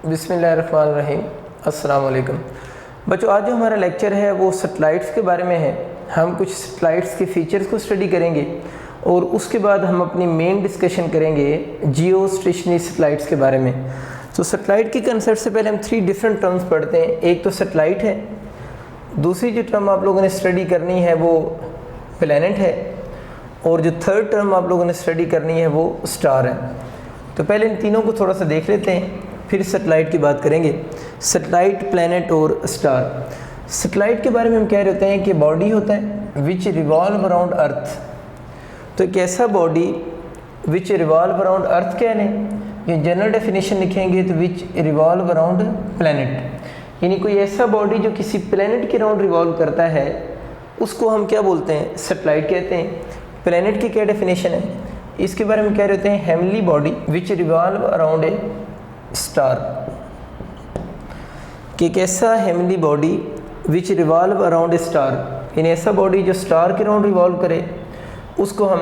बिस्मिल्लाहिर्रहमानिर्रहीम। अस्सलाम वालेकुम बच्चों, आज जो हमारा लेक्चर है वो सैटेलाइट्स के बारे में है। हम कुछ सैटेलाइट्स के फीचर्स को स्टडी करेंगे और उसके बाद हम अपनी मेन डिस्कशन करेंगे जियो स्टेशनरी सैटेलाइट्स के बारे में। तो सैटेलाइट के कंसेप्ट से पहले हम 3 डिफरेंट टर्म्स पढ़ते हैं। एक तो सैटेलाइट है, दूसरी जो टर्म आप लोगों ने स्टडी करनी है वो प्लैनेट है, और जो थर्ड टर्म आप लोगों ने स्टडी करनी है वो स्टार है। तो पहले इन तीनों को थोड़ा सा देख लेते हैं, फिर सैटेलाइट की बात करेंगे। सैटेलाइट, प्लैनेट और स्टार। सैटेलाइट के बारे में हम कह रहे होते हैं कि बॉडी होता है विच रिवॉल्व अराउंड अर्थ। तो एक ऐसा बॉडी विच रिवॉल्व अराउंड अर्थ कह लें, या जनरल डेफिनेशन लिखेंगे तो विच रिवॉल्व अराउंड प्लैनेट, यानी कोई ऐसा बॉडी जो किसी प्लैनेट के अराउंड रिवॉल्व करता है उसको हम क्या बोलते हैं, सैटेलाइट कहते हैं। प्लैनेट की क्या डेफिनेशन है, इसके बारे में कह रहे होते हैं heavenly body which revolve around a star, कि एक ऐसा heavenly body which revolve around a star, यानी ऐसा बॉडी जो स्टार के अराउंड रिवॉल्व करे उसको हम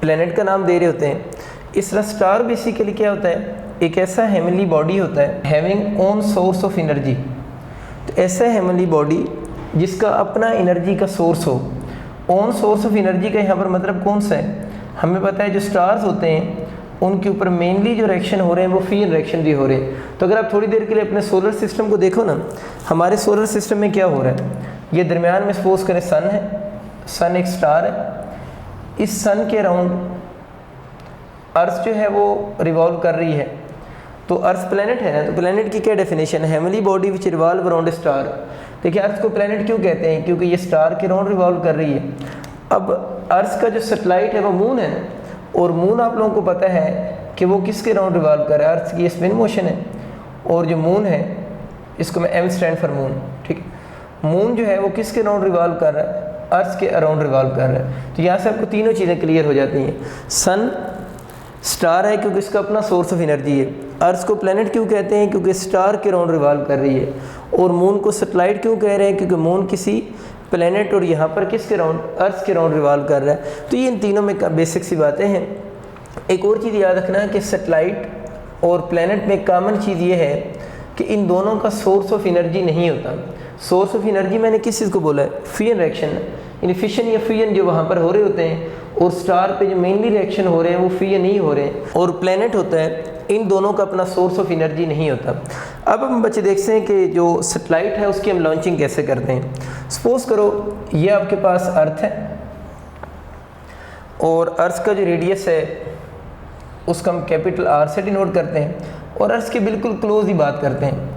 प्लैनेट का नाम दे रहे होते हैं। इस तरह स्टार बेसिकली क्या होता है, एक ऐसा हेवनली बॉडी होता है having own source of energy. तो ऐसा हेवनली बॉडी जिसका अपना एनर्जी का सोर्स हो। ओन सोर्स ऑफ एनर्जी का यहाँ पर मतलब कौन सा है, हमें पता है जो स्टार्स होते हैं उनके ऊपर मेनली जो रिएक्शन हो रहे हैं वो फ्री रिएक्शन भी हो रहे हैं। तो अगर आप थोड़ी देर के लिए अपने सोलर सिस्टम को देखो ना, हमारे सोलर सिस्टम में क्या हो रहा है, ये दरमियान में सपोज करें सन है, सन एक स्टार है, इस सन के अराउंड अर्थ जो है वो रिवॉल्व कर रही है। तो अर्थ प्लैनेट है ना, तो प्लैनेट की क्या डेफिनेशन है, heavenly body which revolve around star. देखिए अर्थ को प्लैनेट क्यों कहते हैं, क्योंकि ये स्टार के अराउंड रिवॉल्व कर रही है। अब अर्थ का जो सैटेलाइट है वो मून है, और मून आप लोगों को पता है कि वो किसके अराउंड रिवॉल्व कर रहा है, अर्थ की स्पिन मोशन है। और जो मून है, इसको मैं एम स्टैंड फॉर मून, ठीक है। मून जो है वो किसके अराउंड रिवॉल्व कर रहा है, अर्थ के अराउंड रिवॉल्व कर रहा है। तो यहाँ से आपको तीनों चीज़ें क्लियर हो जाती हैं। सन स्टार है क्योंकि इसका अपना सोर्स ऑफ एनर्जी है। अर्थ को प्लैनेट क्यों कहते हैं, क्योंकि स्टार के अराउंड रिवॉल्व कर रही है। और मून को सैटेलाइट क्यों कह रहे हैं, क्योंकि मून किसी प्लैनेट और यहाँ पर किसके अराउंड, अर्थ के अराउंड रिवॉल्व कर रहा है। तो ये इन तीनों में बेसिक सी बातें हैं। एक और चीज़ याद रखना है कि सैटेलाइट और प्लैनेट में कॉमन चीज़ ये है कि इन दोनों का सोर्स ऑफ एनर्जी नहीं होता। सोर्स ऑफ एनर्जी मैंने किस चीज़ को बोला है, फ्यूजन रिएक्शन, यानी फिशन या फ्यूजन जो वहाँ पर हो रहे होते हैं, और स्टार पे जो मेनली रिएक्शन हो रहे हैं वो फ्यूजन नहीं हो रहे हैं। और प्लैनेट होता है, इन दोनों का अपना सोर्स ऑफ एनर्जी नहीं होता। अब हम बच्चे देखते हैं कि जो सैटेलाइट है उसकी हम लॉन्चिंग कैसे करते हैं। सपोज करो ये आपके पास अर्थ है, और अर्थ का जो रेडियस है उसका हम कैपिटल आर से डिनोट करते हैं, और अर्थ के बिल्कुल क्लोज ही बात करते हैं।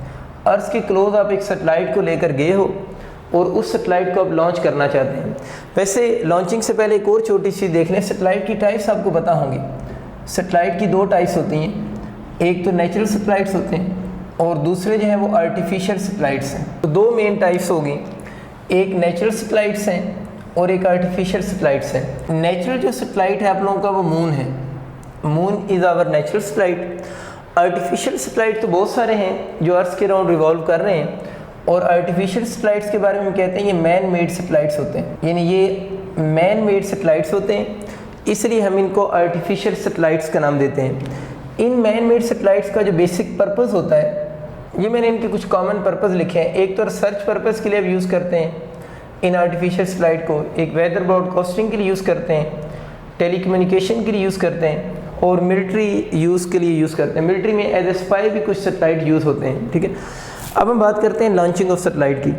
अर्थ के क्लोज आप एक सैटेलाइट को लेकर गए हो और उस सैटेलाइट को आप लॉन्च करना चाहते हैं। वैसे लॉन्चिंग से पहले एक और छोटी सी देख लें, सैटेलाइट की टाइप्स आपको पता होंगी। सैटेलाइट की 2 टाइप्स होती हैं, एक तो नेचुरल सैटेलाइट्स होते हैं और दूसरे जो हैं वो आर्टिफिशियल सैटेलाइट्स हैं। तो 2 मेन टाइप्स होगी, एक नेचुरल सैटेलाइट्स हैं और एक आर्टिफिशियल सैटेलाइट्स हैं। नेचुरल जो सैटेलाइट है आप लोगों का वो मून है, moon is our natural satellite. Artificial satellite तो बहुत सारे हैं जो अर्थ के अराउंड रिवॉल्व कर रहे हैं, और आर्टिफिशियल सैटेलाइट्स के बारे में कहते हैं ये मैन मेड सैटेलाइट्स होते हैं, यानी ये मैन मेड सैटेलाइट्स होते हैं, इसलिए हम इनको आर्टिफिशियल सैटेलाइट्स का नाम देते हैं। इन मैन मेड सैटेलाइट्स का जो बेसिक पर्पस होता है, ये मैंने इनके कुछ कॉमन पर्पस लिखे हैं। एक तो रिसर्च पर्पस के लिए आप यूज़ करते हैं इन आर्टिफिशियल सैटेलाइट को, एक वेदर ब्रॉडकास्टिंग के लिए यूज़ करते हैं, टेलीकम्युनिकेशन के लिए यूज़ करते हैं, और मिलिट्री यूज़ के लिए यूज़ करते हैं। मिलिट्री में एज ए स्पाई भी कुछ सैटेलाइट यूज़ होते हैं, ठीक है। अब हम बात करते हैं लॉन्चिंग ऑफ सैटेलाइट की।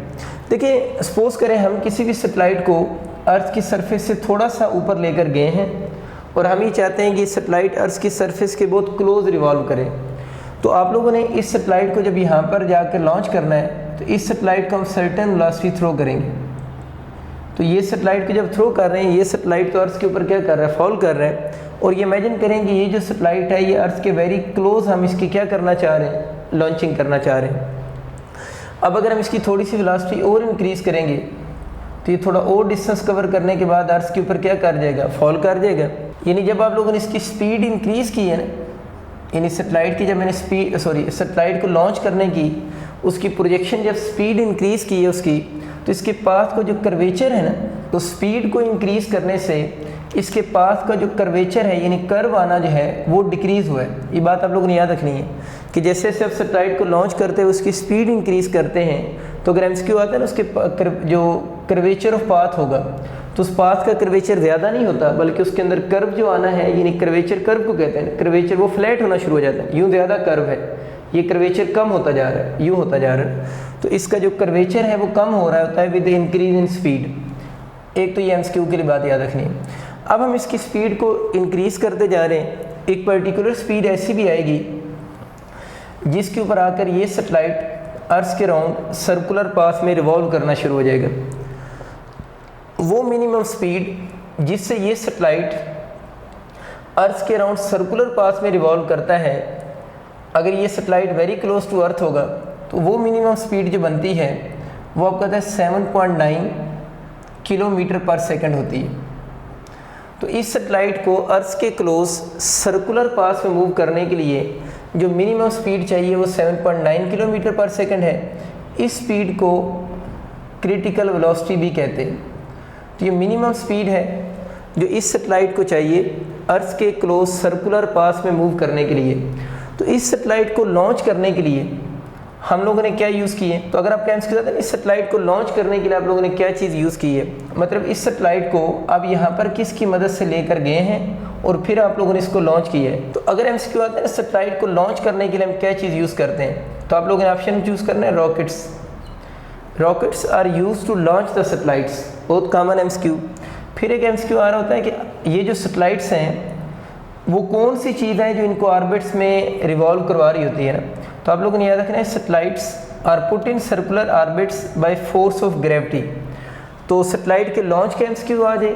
देखिए सपोज करें हम किसी भी सैटेलाइट को अर्थ की सरफेस से थोड़ा सा ऊपर लेकर गए हैं, और हम ये चाहते हैं कि सैटेलाइट अर्थ की सरफेस के बहुत क्लोज रिवॉल्व करे। तो आप लोगों ने इस सैटेलाइट को जब यहाँ पर जाकर लॉन्च करना है, तो इस सैटेलाइट को हम सर्टेन वेलोसिटी थ्रो करेंगे। तो ये सैटेलाइट को जब थ्रो कर रहे हैं, ये सैटेलाइट तो अर्थ के ऊपर क्या कर रहा है, फॉल कर रहा है, और ये इमेजिन करेंगे ये जो सैटेलाइट है ये अर्थ के वेरी क्लोज हम इसकी क्या करना चाह रहे हैं, लॉन्चिंग करना चाह रहे हैं। अब अगर हम इसकी थोड़ी सी वेलोसिटी और इंक्रीज़ करेंगे तो ये थोड़ा और डिस्टेंस कवर करने के बाद अर्थ के ऊपर क्या कर जाएगा, फॉल कर जाएगा। यानी जब आप लोगों ने इसकी स्पीड इंक्रीज़ की है ना, यानी सैटेलाइट की जब मैंने सैटेलाइट को लॉन्च करने की उसकी प्रोजेक्शन जब स्पीड इंक्रीज़ की है उसकी, तो इसके पाथ को जो कर्वेचर है ना, तो स्पीड को इंक्रीज़ करने से इसके पाथ का जो कर्वेचर है यानी कर्व आना जो है वो डिक्रीज़ हुआ है। ये बात आप लोगों ने याद रखनी है कि जैसे जैसे आप सैटेलाइट को लॉन्च करते हैं उसकी स्पीड इंक्रीज़ करते हैं, तो अगर एमसीक्यू आता है ना उसके जो कर्वेचर ऑफ पाथ होगा तो उस पाथ का कर्वेचर ज़्यादा नहीं होता, बल्कि उसके अंदर कर्व जो आना है, यानी कर्वेचर, कर्व को कहते हैं कर्वेचर, वो फ्लैट होना शुरू हो जाता है। यूँ ज़्यादा कर्व है, ये कर्वेचर कम होता जा रहा है, यूँ होता जा रहा है, तो इसका जो कर्वेचर है वो कम हो रहा होता है विद इंक्रीज इन स्पीड। एक तो ये एमसीक्यू के लिए बात याद रखनी है। अब हम इसकी स्पीड को इंक्रीज़ करते जा रहे हैं, एक पर्टिकुलर स्पीड ऐसी भी आएगी जिसके ऊपर आकर ये सैटेलाइट अर्थ के राउंड सर्कुलर पाथ में रिवॉल्व करना शुरू हो जाएगा। वो मिनिमम स्पीड जिससे ये सैटेलाइट अर्थ के राउंड सर्कुलर पाथ में रिवॉल्व करता है, अगर ये satellite very close to earth होगा तो वो मिनिमम स्पीड जो बनती है वो आपका कहते हैं 7.9 किलोमीटर पर सेकंड होती है। तो इस सैटेलाइट को अर्थ के क्लोज सर्कुलर पाथ में मूव करने के लिए जो मिनिमम स्पीड चाहिए वो 7.9 किलोमीटर पर सेकंड है। इस स्पीड को क्रिटिकल वेलोसिटी भी कहते हैं। तो ये मिनिमम स्पीड है जो इस सैटेलाइट को चाहिए अर्थ के क्लोज सर्कुलर पाथ में मूव करने के लिए। तो इस सैटेलाइट को लॉन्च करने के लिए हम लोगों ने क्या यूज़ की है, तो अगर आप कैंसिल करते हैं इस सैटेलाइट को लॉन्च करने के लिए आप लोगों ने क्या चीज़ यूज़ की है, मतलब इस सैटेलाइट को आप यहाँ पर किसकी मदद से लेकर गए हैं और फिर आप लोगों ने इसको लॉन्च किया है। तो अगर एमसीक्यू आता है ना सैटेलाइट को लॉन्च करने के लिए हम क्या चीज़ यूज़ करते हैं, तो आप लोगों ने ऑप्शन चूज़ करना है rockets. Rockets are use to launch the satellites, बहुत कॉमन एमसीक्यू। फिर एक एमसीक्यू आ रहा होता है कि ये जो सैटेलाइट्स हैं वो कौन सी चीज़ है जो इनको ऑर्बिट्स में रिवॉल्व करवा रही होती है ना, तो आप लोगों ने याद रखना है satellites are put in circular orbits by force of gravity. तो सैटेलाइट के लॉन्च के एमसीक्यू आ जाए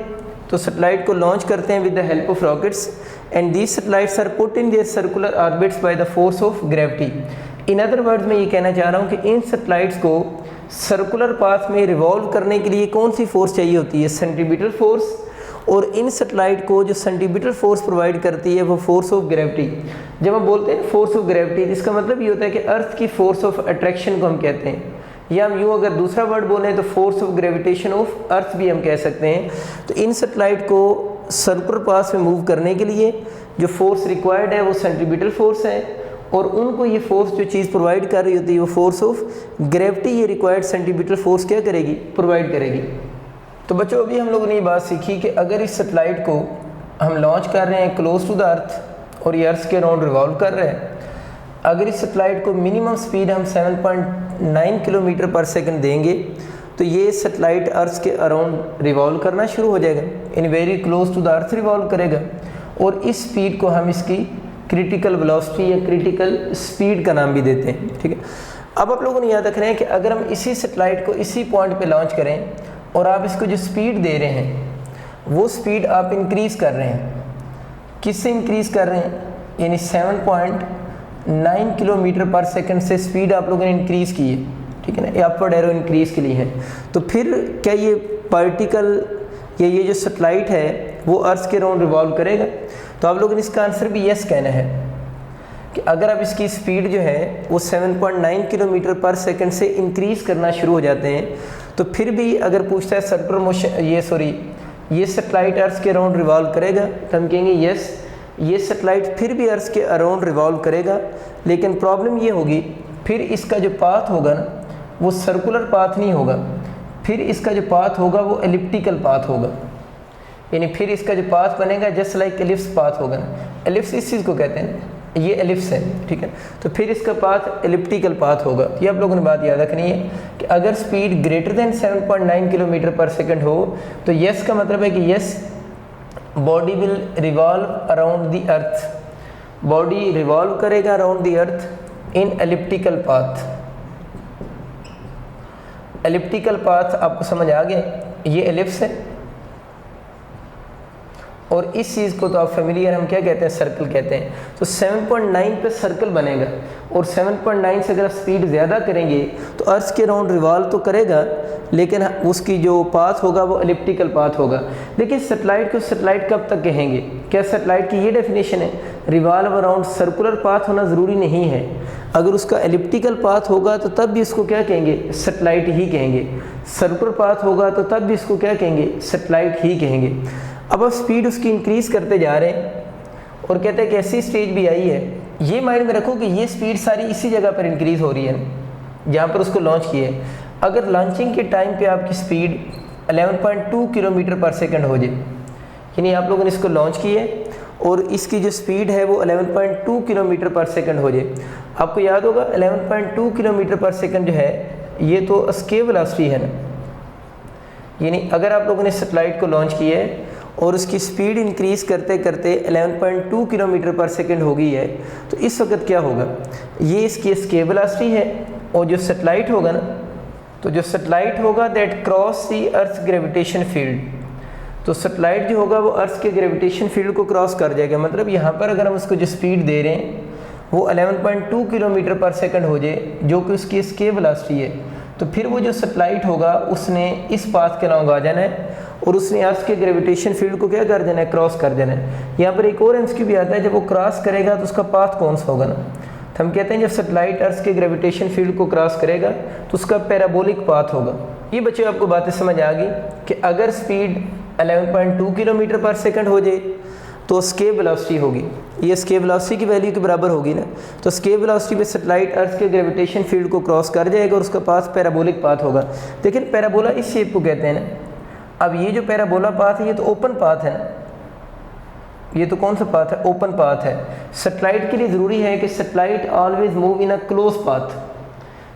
तो सैटेलाइट को लॉन्च करते हैं with the help of rockets and these satellites are put in their circular orbits by the force of gravity. In other words मैं ये कहना चाह रहा हूँ कि इन सैटेलाइट्स को सर्कुलर पाथ में रिवॉल्व करने के लिए कौन सी फोर्स चाहिए होती है, सेंट्रीपिटल फोर्स, और इन सैटेलाइट को जो सेंट्रीपिटल फोर्स प्रोवाइड करती है वो फोर्स ऑफ ग्रेविटी। जब हम बोलते हैं फोर्स ऑफ ग्रेविटी इसका मतलब ये होता है कि अर्थ की फोर्स ऑफ अट्रैक्शन को हम कहते हैं, या हम यूँ अगर दूसरा वर्ड बोलें तो force of gravitation of earth भी हम कह सकते हैं। तो इन सैटेलाइट को सर्कुलर पाथ में मूव करने के लिए जो फोर्स रिक्वायर्ड है वो सेंट्रीपिटल फोर्स है, और उनको ये फोर्स जो चीज़ प्रोवाइड कर रही होती है वो फोर्स ऑफ ग्रेविटी ये रिक्वायर्ड सेंट्रीपिटल फोर्स क्या करेगी, प्रोवाइड करेगी। तो बच्चों अभी हम लोगों ने ये बात सीखी कि अगर इस सैटेलाइट को हम लॉन्च कर रहे हैं क्लोज टू द अर्थ और ये अर्थ के अराउंड रिवॉल्व कर रहे हैं, अगर इस सैटेलाइट को मिनिमम स्पीड हम 7.9 किलोमीटर पर सेकंड देंगे तो ये सैटेलाइट अर्थ के अराउंड रिवॉल्व करना शुरू हो जाएगा, in very close to the earth revolve करेगा, और इस स्पीड को हम इसकी क्रिटिकल वेलोसिटी या क्रिटिकल स्पीड का नाम भी देते हैं। ठीक है, अब आप लोगों ने याद रखना है कि अगर हम इसी सैटेलाइट को इसी पॉइंट पे लॉन्च करें और आप इसको जो स्पीड दे रहे हैं वो स्पीड आप इंक्रीज़ कर रहे हैं, किससे इंक्रीज़ कर रहे हैं, यानी 7.9 किलोमीटर पर सेकंड से स्पीड आप लोगों ने इंक्रीज़ की है। ठीक है ना, ये अपवर्ड एरो इंक्रीज़ के लिए है। तो फिर क्या ये पार्टिकल या ये जो सैटेलाइट है वो अर्थ के अराउंड रिवॉल्व करेगा, तो आप लोगों ने इसका आंसर भी यस कहना है कि अगर आप इसकी स्पीड जो है वो 7.9 किलोमीटर पर सेकंड से इंक्रीज़ करना शुरू हो जाते हैं, तो फिर भी अगर पूछता है सर्कुलर मोशन ये सैटेलाइट अर्थ के अराउंड रिवॉल्व करेगा, तो हम कहेंगे यस, ये सैटेलाइट फिर भी अर्थ के अराउंड रिवॉल्व करेगा, लेकिन प्रॉब्लम ये होगी फिर इसका जो पाथ होगा ना वो सर्कुलर पाथ नहीं होगा, फिर इसका जो पाथ होगा वो एलिप्टिकल पाथ होगा, यानी फिर इसका जो पाथ बनेगा जस्ट लाइक एलिप्स पाथ होगा ना, एलिप्स इस चीज़ को कहते हैं, ये एलिप्स है। ठीक है, तो फिर इसका पाथ एलिप्टिकल पाथ होगा। ये आप लोगों ने बात याद रखनी है कि अगर speed greater than 7.9 kilometre per second हो तो यस का मतलब है कि यस body will revolve around the earth, body revolve करेगा around the earth in elliptical path. Elliptical path आपको समझ आ गया, ये एलिप्स है और इस चीज़ को तो आप फेमिलियर हम क्या कहते हैं, सर्कल कहते हैं। तो 7.9 पे सर्कल बनेगा और 7.9 से अगर आप स्पीड ज़्यादा करेंगे तो अर्थ के अराउंड रिवॉल्व तो करेगा, लेकिन उसकी जो पाथ होगा वो एलिप्टिकल पाथ होगा। लेकिन सैटेलाइट को सैटेलाइट कब तक कहेंगे, क्या सैटेलाइट की ये डेफिनेशन है रिवॉल्व अराउंड सर्कुलर पाथ होना ज़रूरी नहीं है, अगर उसका एलिप्टिकल पाथ होगा तो तब भी इसको क्या कहेंगे, सैटेलाइट ही कहेंगे, सर्कुलर पाथ होगा तो तब भी इसको क्या कहेंगे, सैटेलाइट ही कहेंगे। अब आप स्पीड उसकी इंक्रीज़ करते जा रहे हैं और कहते हैं कि ऐसी स्टेज भी आई है, ये माइंड में रखो कि ये स्पीड सारी इसी जगह पर इंक्रीज़ हो रही है जहाँ पर उसको लॉन्च किए। अगर लॉन्चिंग के टाइम पे आपकी स्पीड 11.2 किलोमीटर पर सेकंड हो जाए, यानी आप लोगों ने इसको लॉन्च किए और इसकी जो स्पीड है वो 11.2 किलोमीटर पर सेकंड हो जाए। आपको याद होगा 11.2 किलोमीटर पर सेकंड जो है ये तो एस्केप वेलोसिटी है ना, यानी अगर आप लोगों ने सैटेलाइट को लॉन्च किया है और उसकी स्पीड इंक्रीज़ करते करते 11.2 किलोमीटर पर सेकंड हो गई है, तो इस वक्त क्या होगा, ये इसकी एस्केप वेलोसिटी है। और जो सैटेलाइट होगा ना, तो जो सैटेलाइट होगा that cross the earth gravitation field, तो सैटेलाइट जो होगा वो अर्थ के ग्रेविटेशन फील्ड को क्रॉस कर जाएगा। मतलब यहाँ पर अगर हम उसको जो स्पीड दे रहे हैं वो 11.2 किलोमीटर पर सेकंड हो जाए, जो कि उसकी एस्केप वेलोसिटी है, तो फिर वो जो सैटेलाइट होगा उसने इस पाथ के अलॉन्ग आ जाना है और उसने अर्थ के ग्रेविटेशन फील्ड को क्या कर देना है, क्रॉस कर देना है। यहाँ पर एक और एमसीक्यू भी आता है, जब वो क्रॉस करेगा तो उसका पाथ कौन सा होगा ना, तो हम कहते हैं जब सैटेलाइट अर्थ के ग्रेविटेशन फील्ड को क्रॉस करेगा तो उसका पैराबोलिक पाथ होगा। ये बच्चों आपको बातें समझ आ गई कि अगर स्पीड 11.2 किलोमीटर पर सेकंड हो जाए तो एस्केप वेलोसिटी होगी, ये एस्केप वेलोसिटी की वैल्यू के बराबर होगी ना, तो एस्केप वेलोसिटी पे सैटेलाइट अर्थ के ग्रेविटेशन फील्ड को क्रॉस कर जाएगा और उसका पाथ पैराबोलिक पाथ होगा। लेकिन पैराबोला इस शेप को कहते हैं ना। अब ये जो पैराबोला पाथ है ये तो ओपन पाथ है ना, ये तो कौन सा पाथ है, ओपन पाथ है। सैटेलाइट के लिए ज़रूरी है कि satellite always move in a close path.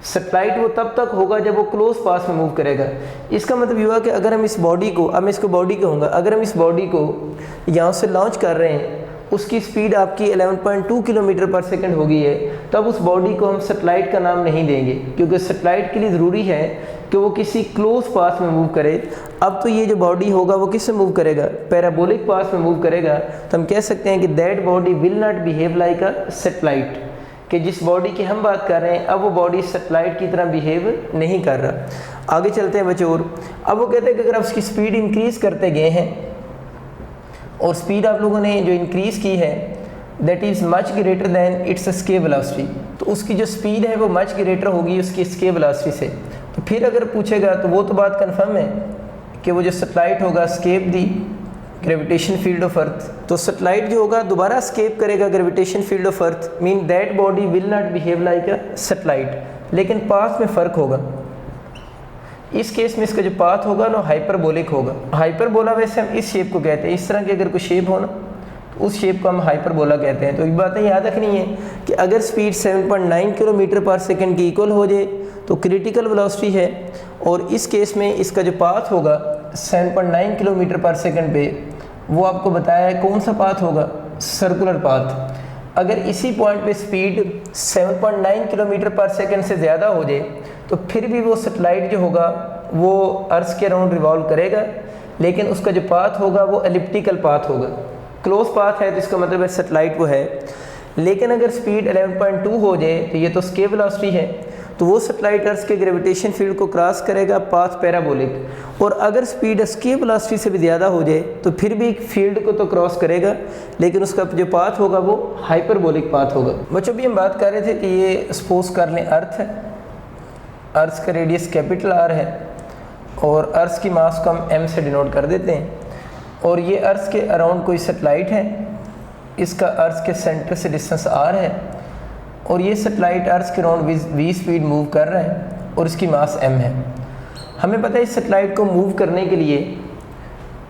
Satellite वो तब तक होगा जब वो क्लोज पाथ में मूव करेगा। इसका मतलब ये हुआ कि अगर हम इस बॉडी को, अब मैं इसको बॉडी कहूँगा, अगर हम इस बॉडी को यहाँ से लॉन्च कर रहे हैं, उसकी स्पीड आपकी 11.2 किलोमीटर पर सेकंड हो गई है, तब उस बॉडी को हम सैटेलाइट का नाम नहीं देंगे, क्योंकि सैटेलाइट के लिए ज़रूरी है कि वो किसी क्लोज पाथ में मूव करे। अब तो ये जो बॉडी होगा वो किस में मूव करेगा, पैराबोलिक पाथ में मूव करेगा। तो हम कह सकते हैं कि that body will not behave like a satellite, कि जिस बॉडी की हम बात कर रहे हैं अब वो बॉडी सैटेलाइट की तरह बिहेव नहीं कर रहा। आगे चलते हैं बच्चों। और अब वो कहते हैं कि अगर आप उसकी स्पीड इंक्रीज़ करते गए हैं और स्पीड आप लोगों ने जो इंक्रीज़ की है that is much greater than it's escape velocity, तो उसकी जो स्पीड है वो मच ग्रेटर होगी उसकी एस्केप वेलोसिटी से। तो फिर अगर पूछेगा तो वो तो बात कन्फर्म है कि वो जो सैटेलाइट होगा escape the gravitation field of earth, तो सैटेलाइट जो होगा दोबारा एस्केप करेगा gravitation field of earth, mean that body will not behave like a satellite, लेकिन पाथ में फ़र्क होगा। इस केस में इसका जो पाथ होगा ना हाइपरबोलिक होगा। हाइपरबोला वैसे हम इस शेप को कहते हैं, इस तरह की अगर कोई शेप हो ना तो उस शेप को हम हाइपरबोला कहते हैं। तो एक बातें याद रखनी है कि अगर स्पीड 7.9 किलोमीटर पर सेकंड की इक्वल हो जाए तो क्रिटिकल वेलोसिटी है, और इस केस में इसका जो पाथ होगा 7.9 किलोमीटर पर सेकंड पे, वो आपको बताया है कौन सा पाथ होगा, सर्कुलर पाथ। अगर इसी पॉइंट पे स्पीड 7.9 किलोमीटर पर सेकंड से ज़्यादा हो जाए तो फिर भी वो सैटेलाइट जो होगा वो अर्थ के अराउंड रिवॉल्व करेगा, लेकिन उसका जो पाथ होगा वो एलिप्टिकल पाथ होगा। क्लोज पाथ है तो इसका मतलब है सैटेलाइट वो है। लेकिन अगर स्पीड 11.2 हो जाए तो ये तो एस्केप वेलोसिटी है, तो वो सैटेलाइट अर्थ के ग्रेविटेशन फील्ड को क्रॉस करेगा, पाथ पैराबोलिक। और अगर स्पीड एस्केप वेलोसिटी से भी ज़्यादा हो जाए तो फिर भी फील्ड को तो क्रॉस करेगा, लेकिन उसका जो पाथ होगा वो हाइपरबोलिक पाथ होगा। बच्चों भी हम बात कर रहे थे कि ये सपोज कर लें अर्थ है, अर्थ का रेडियस कैपिटल आर है और अर्थ की मास को हम एम से डिनोट कर देते हैं, और ये अर्थ के अराउंड कोई सैटेलाइट है, इसका अर्थ के सेंटर से डिस्टेंस आर है, और ये सैटेलाइट अर्थ के अराउंड वी स्पीड मूव कर रहा है और इसकी मास एम है। हमें पता है इस सैटेलाइट को मूव करने के लिए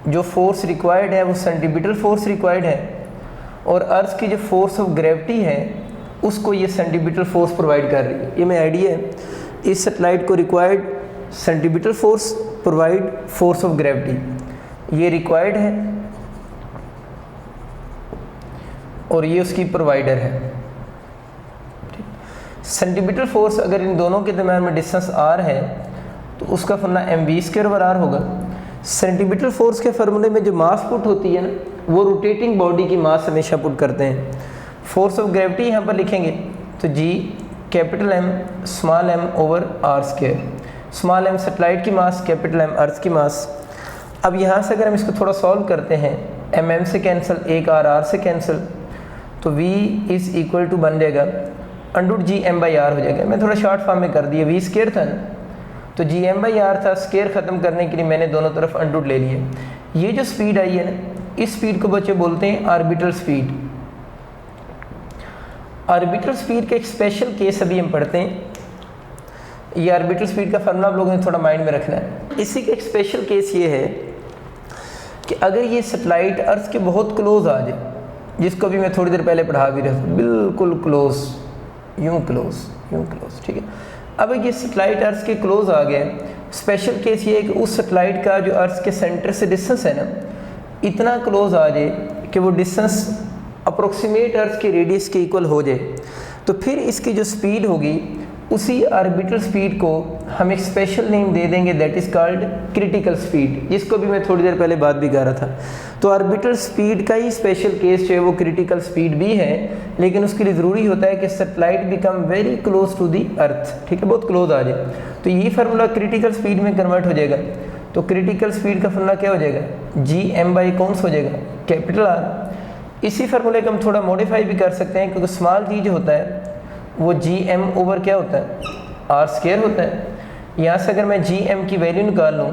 जो फोर्स रिक्वायर्ड है वो सेंटीमीटर फोर्स रिक्वायर्ड है, और अर्थ की जो फोर्स ऑफ ग्रेविटी है उसको ये सेंटीमीटर फोर्स प्रोवाइड कर रही है। ये मैं आइडिया है, इस सैटेलाइट को required centimetre force provide force of gravity, ये रिक्वायर्ड है और ये उसकी प्रोवाइडर है। सेंटीमीटर फोर्स अगर इन दोनों के दरम्यान में डिस्टेंस आर है तो उसका फॉर्मूला mv²/r होगा। सेंटीमीटर फोर्स के फार्मूले में जो मास पुट होती है ना वो रोटेटिंग बॉडी की मास हमेशा पुट करते हैं। फोर्स ऑफ ग्रेविटी यहाँ पर लिखेंगे तो g capital M small m over r²। Small m satellite की मास, कैपिटल M अर्थ की मास। अब यहाँ से अगर हम इसको थोड़ा सॉल्व करते हैं, mm से कैंसिल, एक r से कैंसिल, तो v इज़ इक्वल टू बन जाएगा √g/r हो जाएगा। मैं थोड़ा शॉर्ट फॉर्म में कर दिया, v² था ना तो g/r था, स्केयर ख़त्म करने के लिए मैंने दोनों तरफ अंडर ले लिए। ये जो स्पीड आई है ना, इस स्पीड को बच्चे बोलते हैं ऑर्बिटल स्पीड। ऑर्बिटल स्पीड का एक स्पेशल केस अभी हम पढ़ते हैं। ये ऑर्बिटल स्पीड का फॉर्मूला आप लोगों ने थोड़ा माइंड में रखना है। इसी का एक स्पेशल केस ये है कि अगर ये सैटेलाइट अर्थ के बहुत क्लोज आ जाए, जिसको भी मैं थोड़ी देर पहले पढ़ा भी रहा था, बिल्कुल क्लोज, यूं क्लोज, ठीक है। अब ये सैटेलाइट अर्थ के क्लोज आ गया, स्पेशल केस ये है कि उस सैटेलाइट का जो अर्थ के सेंटर से डिस्टेंस है ना, इतना क्लोज आ जाए कि वो डिस्टेंस अप्रोक्सीमेट अर्थ के रेडियस के इक्वल हो जाए, तो फिर इसकी जो स्पीड होगी उसी ऑर्बिटल स्पीड को हम एक स्पेशल नेम दे देंगे, that is called critical speed, जिसको भी मैं थोड़ी देर पहले बात भी कर रहा था। तो ऑर्बिटल स्पीड का ही स्पेशल केस जो है वो क्रिटिकल स्पीड भी है, लेकिन उसके लिए ज़रूरी होता है कि satellite become very close to the earth, ठीक है, बहुत क्लोज आ जाए, तो ये फार्मूला क्रिटिकल स्पीड में कन्वर्ट हो जाएगा। तो क्रिटिकल स्पीड का फार्मूला क्या हो जाएगा, Gm कौन सा हो जाएगा, कैपिटल R। इसी फार्मूले को हम थोड़ा मॉडिफाई भी कर सकते हैं, क्योंकि स्मॉल जी जो होता है वो Gm ओवर क्या होता है, R² होता है। यहाँ से अगर मैं Gm की वैल्यू निकाल लूँ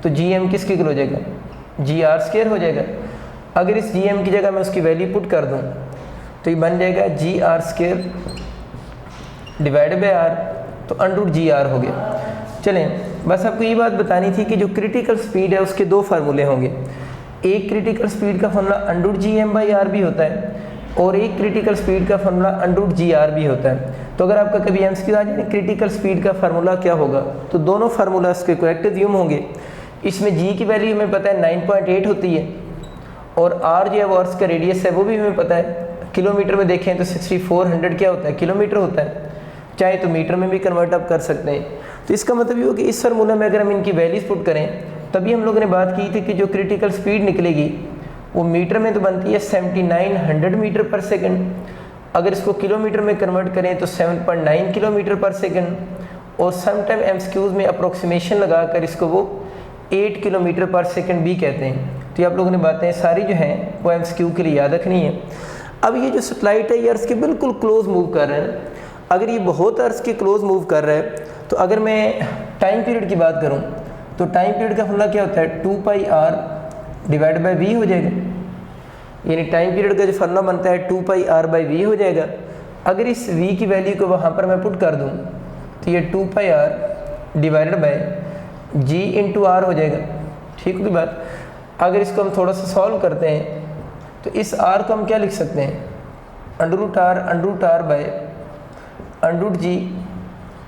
तो Gm किसके इक्वल हो जाएगा, Gr² हो जाएगा। अगर इस Gm की जगह मैं उसकी वैल्यू पुट कर दूँ तो ये बन जाएगा Gr² डिवाइड बाई R, तो √Gr हो गया। चलें, बस आपको ये बात बतानी थी कि जो क्रिटिकल स्पीड है उसके दो फार्मूले होंगे। एक क्रिटिकल स्पीड का फार्मूला √Gm/R भी होता है और एक क्रिटिकल स्पीड का फार्मूला √Gr भी होता है। तो अगर आपका कभी एमसीक्यू आ जाए क्रिटिकल स्पीड का फार्मूला क्या होगा, तो दोनों फार्मूलास के करेक्ट यूम होंगे। इसमें G की वैल्यू हमें पता है 9.8 होती है, और R जो है वो अर्थ का रेडियस है वो भी हमें पता है। किलोमीटर में देखें तो 6400 क्या होता है, किलोमीटर होता है, चाहे तो मीटर में भी कन्वर्ट आप कर सकते हैं। तो इसका मतलब ये हो कि इस फार्मूला में अगर हम इनकी वैल्यूज पुट करें, तभी हम लोगों ने बात की थी कि जो क्रिटिकल स्पीड निकलेगी वो मीटर में तो बनती है 7900 मीटर पर सेकंड, अगर इसको किलोमीटर में कन्वर्ट करें तो 7.9 किलोमीटर पर सेकंड, और समटाइम एमसीक्यूज में अप्रोक्सीमेशन लगाकर इसको वो 8 किलोमीटर पर सेकंड भी कहते हैं। तो ये आप लोगों ने बातें सारी जो हैं वो एमसीक्यू के लिए याद रखनी है। अब ये जो सैटेलाइट है ये अर्थ के बिल्कुल क्लोज मूव कर रहे हैं। अगर ये बहुत अर्थ के क्लोज मूव कर रहा है, तो अगर मैं टाइम पीरियड की बात करूँ तो टाइम पीरियड का फॉर्मूला क्या होता है, 2πr डिवाइड बाई v हो जाएगा। यानी टाइम पीरियड का जो फॉर्मूला बनता है 2πr/v हो जाएगा। अगर इस v की वैल्यू को वहाँ पर मैं पुट कर दूँ तो ये 2πr divided by g into r हो जाएगा, ठीक होगी बात। अगर इसको हम थोड़ा सा सॉल्व करते हैं तो इस r को हम क्या लिख सकते हैं, √r बाई √g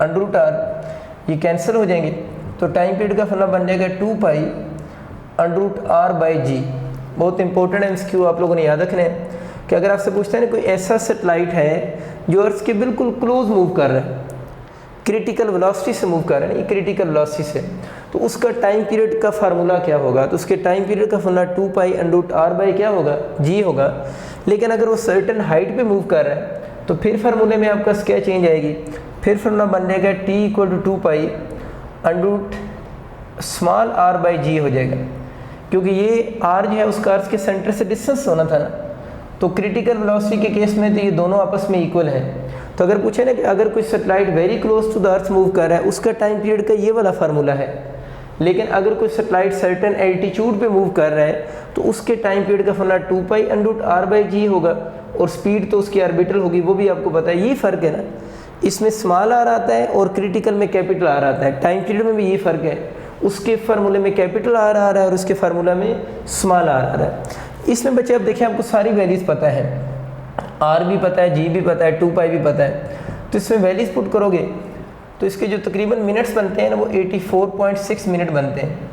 √r, ये कैंसिल हो जाएंगे। तो टाइम पीरियड का फॉर्मूला बन जाएगा 2π√r/g। बहुत इंपॉर्टेंट एमसीक्यू आप लोगों ने याद रखना है कि अगर आपसे पूछते हैं ना कोई ऐसा सैटेलाइट है जो अर्थ के बिल्कुल क्लोज मूव कर रहा है, क्रिटिकल वेलोसिटी से मूव कर रहा है, ये क्रिटिकल वेलोसिटी से, तो उसका टाइम पीरियड का फार्मूला क्या होगा, तो उसके टाइम पीरियड का फॉर्मूला 2π√r/ क्या होगा, g होगा। लेकिन अगर वो सर्टेन हाइट पे मूव कर रहा है तो फिर फार्मूले में आपका क्या चेंज आएगी, फिर फार्मूला बन जाएगा t = 2π√r/g हो जाएगा, क्योंकि ये r जो है उसका अर्थ के सेंटर से डिस्टेंस होना था ना। तो क्रिटिकल वेलोसिटी के केस में तो ये दोनों आपस में इक्वल हैं। तो अगर पूछे ना कि अगर कोई satellite very close to the earth move कर रहा है, उसका टाइम पीरियड का ये वाला फार्मूला है। लेकिन अगर कोई सैटेलाइट सर्टेन एल्टीट्यूड पे मूव कर रहा है तो उसके टाइम पीरियड का फॉर्मूला 2π√r/g होगा, और स्पीड तो उसकी ऑर्बिटल होगी, वो भी आपको पता है। ये फ़र्क है ना, इसमें स्मॉल r आता है और क्रिटिकल में कैपिटल R आता है। टाइम पीरियड में भी ये फ़र्क है, उसके फार्मूले में कैपिटल R आ रहा है और उसके फार्मूला में स्मॉल r आ रहा है। इसमें बच्चे अब देखिए आपको सारी वैल्यूज़ पता है, r भी पता है, g भी पता है, 2π भी पता है। तो इसमें वैल्यूज़ पुट करोगे तो इसके जो तकरीबन मिनट्स बनते हैं ना वो 84.6 मिनट बनते हैं।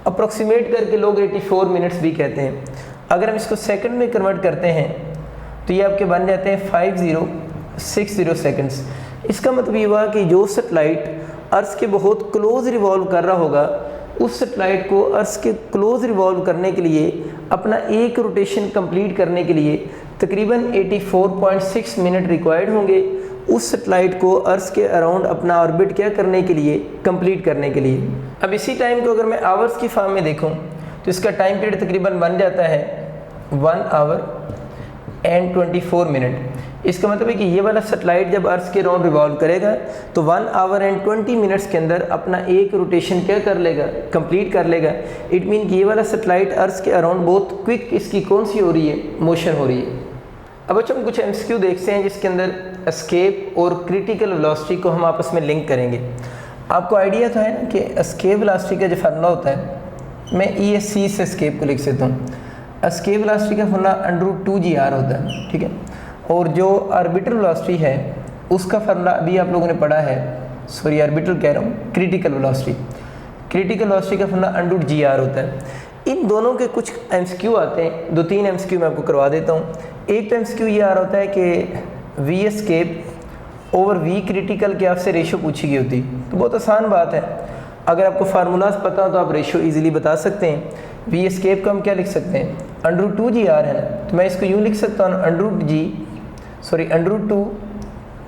अप्रोक्सीमेट करके लोग 84 मिनट्स भी कहते हैं। अगर हम इसको सेकंड में कन्वर्ट करते हैं तो ये आपके बन जाते हैं 5060 सेकंड्स। इसका मतलब ये हुआ कि जो सैटेलाइट अर्थ के बहुत क्लोज रिवॉल्व कर रहा होगा, उस सैटेलाइट को अर्थ के क्लोज रिवॉल्व करने के लिए अपना एक रोटेशन कंप्लीट करने के लिए तकरीबन 84.6 मिनट रिक्वायर्ड होंगे उस सैटेलाइट को अर्थ के अराउंड अपना ऑर्बिट क्या करने के लिए, कंप्लीट करने के लिए। अब इसी टाइम को अगर मैं आवर्स की फॉर्म में देखूं तो इसका टाइम पीरियड तकरीबन बन जाता है 1 आवर एंड 24 मिनट। इसका मतलब है कि ये वाला सैटेलाइट जब अर्थ के अराउंड रिवॉल्व करेगा तो 1 आवर एंड 20 मिनट्स के अंदर अपना एक रोटेशन क्या कर लेगा, कंप्लीट कर लेगा। इट मीन कि ये वाला सैटेलाइट अर्थ के अराउंड बहुत क्विक इसकी कौन सी हो रही है, मोशन हो रही है। अब बच्चों हम कुछ एमसीक्यू देखते हैं जिसके अंदर एस्केप और क्रिटिकल वेलोसिटी को हम आपस में लिंक करेंगे। आपको आइडिया तो है ना कि एस्केप वेलोसिटी का जो फार्मूला होता है, मैं ESC से एस्केप को लिख सकता हूँ। एस्केप वेलोसिटी का फार्मूला √2gr होता है, ठीक है। और जो ऑर्बिटल वेलोसिटी है उसका फार्मूला अभी आप लोगों ने पढ़ा है, सॉरी ऑर्बिटल कह रहा हूँ, क्रिटिकल वेलोसिटी। क्रिटिकल वेलोसिटी का फार्मूला √gr होता है। इन दोनों के कुछ एमसीक्यू आते हैं, 2-3 एमसीक्यू मैं आपको करवा देता हूँ। एक तो एमसीक्यू ये आ रहा होता है कि V escape over V critical की आपसे रेशो पूछी गई होती, तो बहुत आसान बात है। अगर आपको फार्मूलाज पता हो तो आप रेशो इजीली बता सकते हैं। V एस्केप का हम क्या लिख सकते हैं, √2gr है ना, तो मैं इसको यूँ लिख सकता हूँ √2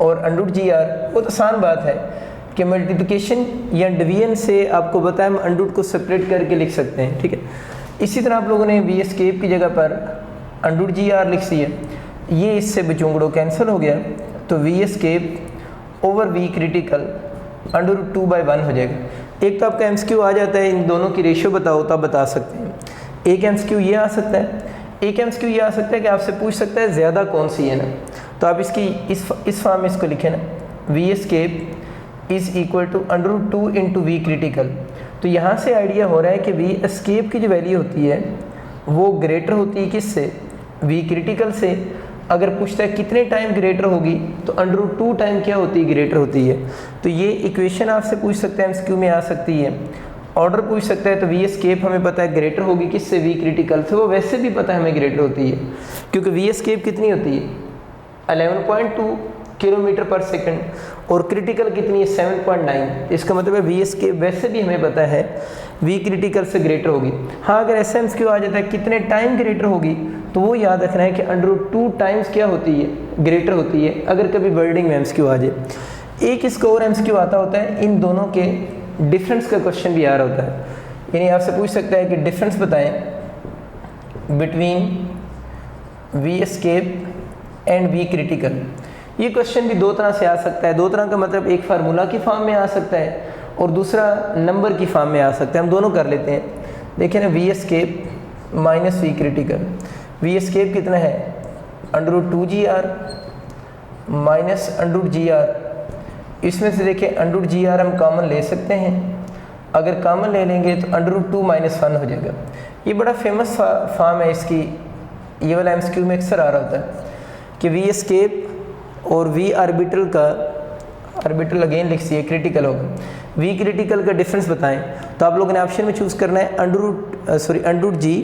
और √gr। बहुत आसान बात है कि मल्टीप्लिकेशन या डिवीजन से आपको बताया हम √2 को सेपरेट करके लिख सकते हैं, ठीक है। इसी तरह आप लोगों ने V एस्केप की जगह पर √gr लिख दी है, ये इससे बचोंगड़ो कैंसिल हो गया, तो V escape over V critical √2/1 हो जाएगा। एक तो आपका एमसीक्यू आ जाता है इन दोनों की रेशियो बताओ, तो आप बता सकते हैं। एक एमसीक्यू ये आ सकता है, एक एमसीक्यू ये आ सकता है कि आपसे पूछ सकता है ज़्यादा कौन सी है ना, तो आप इसकी इस फॉर्म में इसको लिखें ना, V escape is equal to √2 into V critical. तो यहाँ से आइडिया हो रहा है कि V एस्केप की जो वैल्यू होती है वो ग्रेटर होती है किससे, V क्रिटिकल से। अगर पूछता है कितने टाइम ग्रेटर होगी, तो √2 टाइम क्या होती है, ग्रेटर होती है। तो ये इक्वेशन आपसे पूछ सकते हैं, एमसीक्यू में आ सकती है। ऑर्डर पूछ सकता है, तो V एस्केप हमें पता है ग्रेटर होगी किससे, V क्रिटिकल से। वो वैसे भी पता है हमें ग्रेटर होती है, क्योंकि V एस्केप कितनी होती है 11.2 किलोमीटर पर सेकंड और क्रिटिकल कितनी है 7.9। इसका मतलब है V एस्केप वैसे भी हमें पता है V क्रिटिकल से ग्रेटर होगी। हाँ, अगर ऐसा एमसीक्यू आ जाता है कितने टाइम ग्रेटर होगी, तो वो याद रखना है कि √2 टाइम्स क्या होती है, ग्रेटर होती है, अगर कभी वर्डिंग में एमसीक्यू आ जाए। एक इसका और एमसीक्यू आता होता है, इन दोनों के डिफरेंस का क्वेश्चन भी आ रहा होता है। यानी आपसे पूछ सकता है कि डिफरेंस बताएं between V escape and V critical. ये क्वेश्चन भी दो तरह से आ सकता है। दो तरह का मतलब एक फार्मूला की फॉर्म में आ सकता है और दूसरा नंबर की फॉर्म में आ सकता है। हम दोनों कर लेते हैं। देखिए ना, V escape minus V critical. V escape कितना है √2gr माइनस √gr। इसमें से देखिए √gr हम कॉमन ले सकते हैं, अगर कॉमन ले लेंगे तो √2 - 1 हो जाएगा। ये बड़ा फेमस फॉर्म है इसकी, ये वाला एमसीक्यू में अक्सर आ रहा होता है कि V एस्केप और V ऑर्बिटल का, ऑर्बिटल अगेन लिख दिए, क्रिटिकल होगा, V क्रिटिकल का डिफरेंस बताएं। तो आप लोगों ने ऑप्शन में चूज़ करना है √g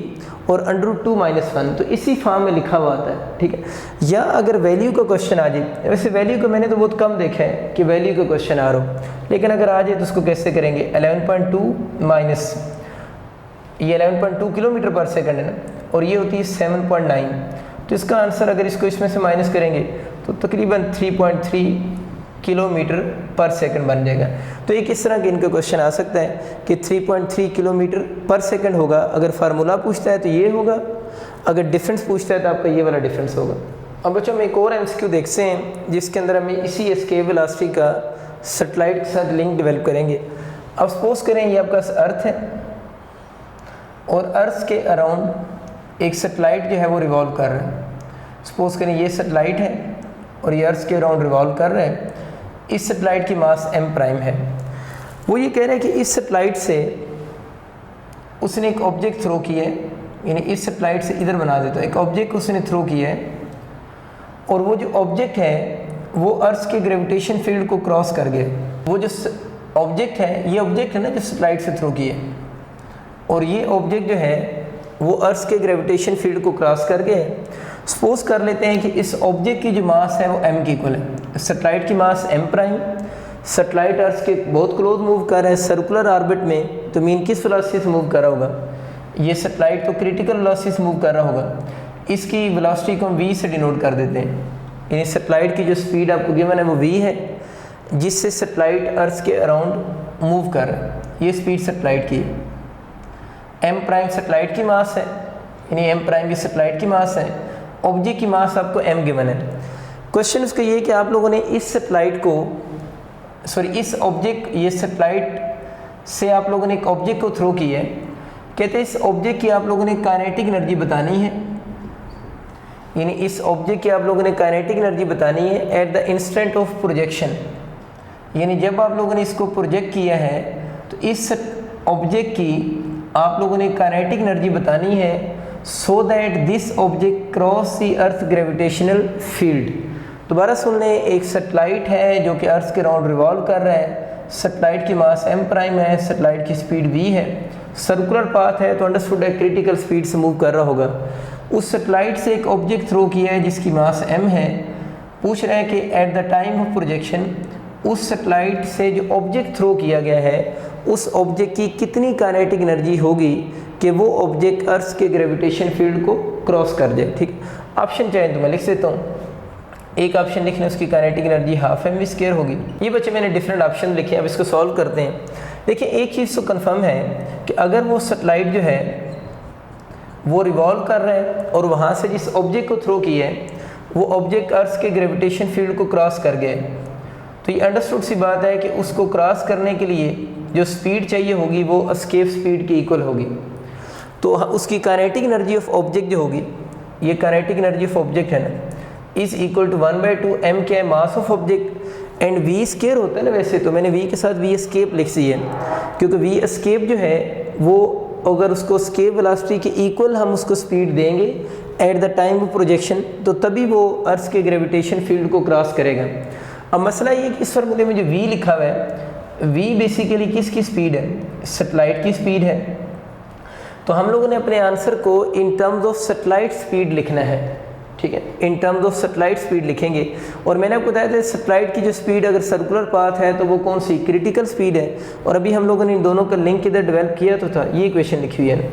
और √2 - 1। तो इसी फॉर्म में लिखा हुआ आता है, ठीक है। या अगर वैल्यू का क्वेश्चन आ जाए, वैसे वैल्यू को मैंने तो बहुत कम देखा है कि वैल्यू का क्वेश्चन आ रहा हो, लेकिन अगर आ जाए तो उसको कैसे करेंगे, 11.2 माइनस, ये 11.2 किलोमीटर पर सेकंड है ना, और ये होती है 7.9। तो इसका आंसर अगर इसको इसमें से माइनस करेंगे तो तकरीबन 3.3 किलोमीटर पर सेकंड बन जाएगा। तो एक इस तरह के इनका क्वेश्चन आ सकता है कि 3.3 किलोमीटर पर सेकंड होगा। अगर फार्मूला पूछता है तो ये होगा, अगर डिफरेंस पूछता है तो आपका ये वाला डिफरेंस होगा। अब बच्चों हम एक और एमसीक्यू देखते हैं जिसके अंदर हमें इसी एस्केप वेलोसिटी का सैटेलाइट के साथ लिंक डेवलप करेंगे। अब सपोज करें ये आपका अर्थ है और अर्थ के अराउंड एक सैटेलाइट जो है वो रिवॉल्व कर रहा है। सपोज करें ये सैटेलाइट है और ये अर्थ के अराउंड रिवॉल्व कर रहे हैं। इस सैटेलाइट की मास m' है। वो ये कह रहे हैं कि इस सैटेलाइट से उसने एक ऑब्जेक्ट थ्रो किया है, यानी इस सैटेलाइट से इधर बना देता है, एक ऑब्जेक्ट उसने थ्रो किया है और वो जो ऑब्जेक्ट है वो अर्थ के ग्रेविटेशन फील्ड को क्रॉस कर गया। वो जो ऑब्जेक्ट है, ये ऑब्जेक्ट है ना जो सैटेलाइट से थ्रो किया है, और ये ऑब्जेक्ट जो है वो अर्थ के ग्रेविटेशन फील्ड को क्रॉस कर गए। सपोज कर लेते हैं कि इस ऑब्जेक्ट की जो मास है वो m की इक्वल है। सैटेलाइट की मास m', सैटेलाइट अर्थ के बहुत क्लोज मूव कर रहा है सर्कुलर ऑर्बिट में, तो मीन किस वेलोसिटी से मूव कर रहा होगा, ये सैटेलाइट तो क्रिटिकल वेलोसिटी से मूव कर रहा होगा। इसकी वेलोसिटी को हम v से डिनोट कर देते हैं, यानी सैटेलाइट की जो स्पीड आपको गिवन है वो v है, जिससे सैटेलाइट अर्थ के अराउंड मूव कर रहा है। ये स्पीड सैटेलाइट की है। m' सैटेलाइट की मास है, यानी m' की सैटेलाइट की मास है, ऑब्जेक्ट की मास आपको m गिवन है। क्वेश्चन उसका ये है कि आप लोगों ने इस सैटेलाइट को, सॉरी इस ऑब्जेक्ट, ये सैटेलाइट से आप लोगों ने एक ऑब्जेक्ट को थ्रो किया है। कहते हैं इस ऑब्जेक्ट की आप लोगों ने काइनेटिक एनर्जी बतानी है। यानी इस ऑब्जेक्ट की आप लोगों ने काइनेटिक एनर्जी बतानी है at the instant of projection, यानी जब आप लोगों ने इसको प्रोजेक्ट किया है तो इस ऑब्जेक्ट की आप लोगों ने काइनेटिक एनर्जी बतानी है so that this object cross the earth gravitational field. दोबारा सुन लें, एक सैटेलाइट है जो कि अर्थ के राउंड रिवॉल्व कर रहा है, सैटेलाइट की मास m' है, सैटेलाइट की स्पीड v है, सर्कुलर पाथ है तो अंडरस्टूड है क्रिटिकल स्पीड से मूव कर रहा होगा। उस सैटेलाइट से एक ऑब्जेक्ट थ्रो किया है जिसकी मास m है, पूछ रहे हैं कि at the time of projection उस सैटेलाइट से जो ऑब्जेक्ट थ्रो किया गया है उस ऑब्जेक्ट की कितनी काइनेटिक एनर्जी होगी कि वो ऑब्जेक्ट अर्थ के ग्रेविटेशन फील्ड को क्रॉस कर जाए। ठीक, ऑप्शन चाहे तो मैं लिख देता हूँ। एक ऑप्शन लिखने उसकी काइनेटिक एनर्जी हाफ mv² होगी। ये बच्चे मैंने डिफरेंट ऑप्शन लिखे, अब इसको सॉल्व करते हैं। देखिए एक चीज़ तो कंफर्म है कि अगर वो सैटेलाइट जो है वो रिवॉल्व कर रहा है और वहाँ से जिस ऑब्जेक्ट को थ्रो किया है वो ऑब्जेक्ट अर्थ के ग्रेविटेशन फील्ड को क्रॉस कर गए, तो ये अंडरस्टूड सी बात है कि उसको क्रॉस करने के लिए जो स्पीड चाहिए होगी वो एस्केप स्पीड की इक्वल होगी। तो उसकी काइनेटिक एनर्जी ऑफ ऑब्जेक्ट जो होगी, ये काइनेटिक एनर्जी ऑफ ऑब्जेक्ट है ना, इज इक्वल टू 1/2 m क्या है mass of object and v² होता है ना, वैसे तो मैंने v के साथ v एस्केप लिख दी है क्योंकि v एस्केप जो है वो अगर उसको एस्केप वेलोसिटी के इक्वल हम उसको स्पीड देंगे at the time of projection तो तभी वो अर्थ के ग्रेविटेशन फील्ड को क्रॉस करेगा। अब मसला ये कि इस फार्मूले में जो v लिखा हुआ है v बेसिकली किसकी स्पीड है, सैटेलाइट की स्पीड है। तो हम लोगों ने अपने आंसर को in terms of satellite speed लिखना है, ठीक है, in terms of satellite speed लिखेंगे। और मैंने आपको बताया था सैटेलाइट की जो स्पीड अगर सर्कुलर पाथ है तो वो कौन सी क्रिटिकल स्पीड है, और अभी हम लोगों ने इन दोनों का लिंक इधर डेवलप किया तो था, ये इक्वेशन लिखी हुई है ना,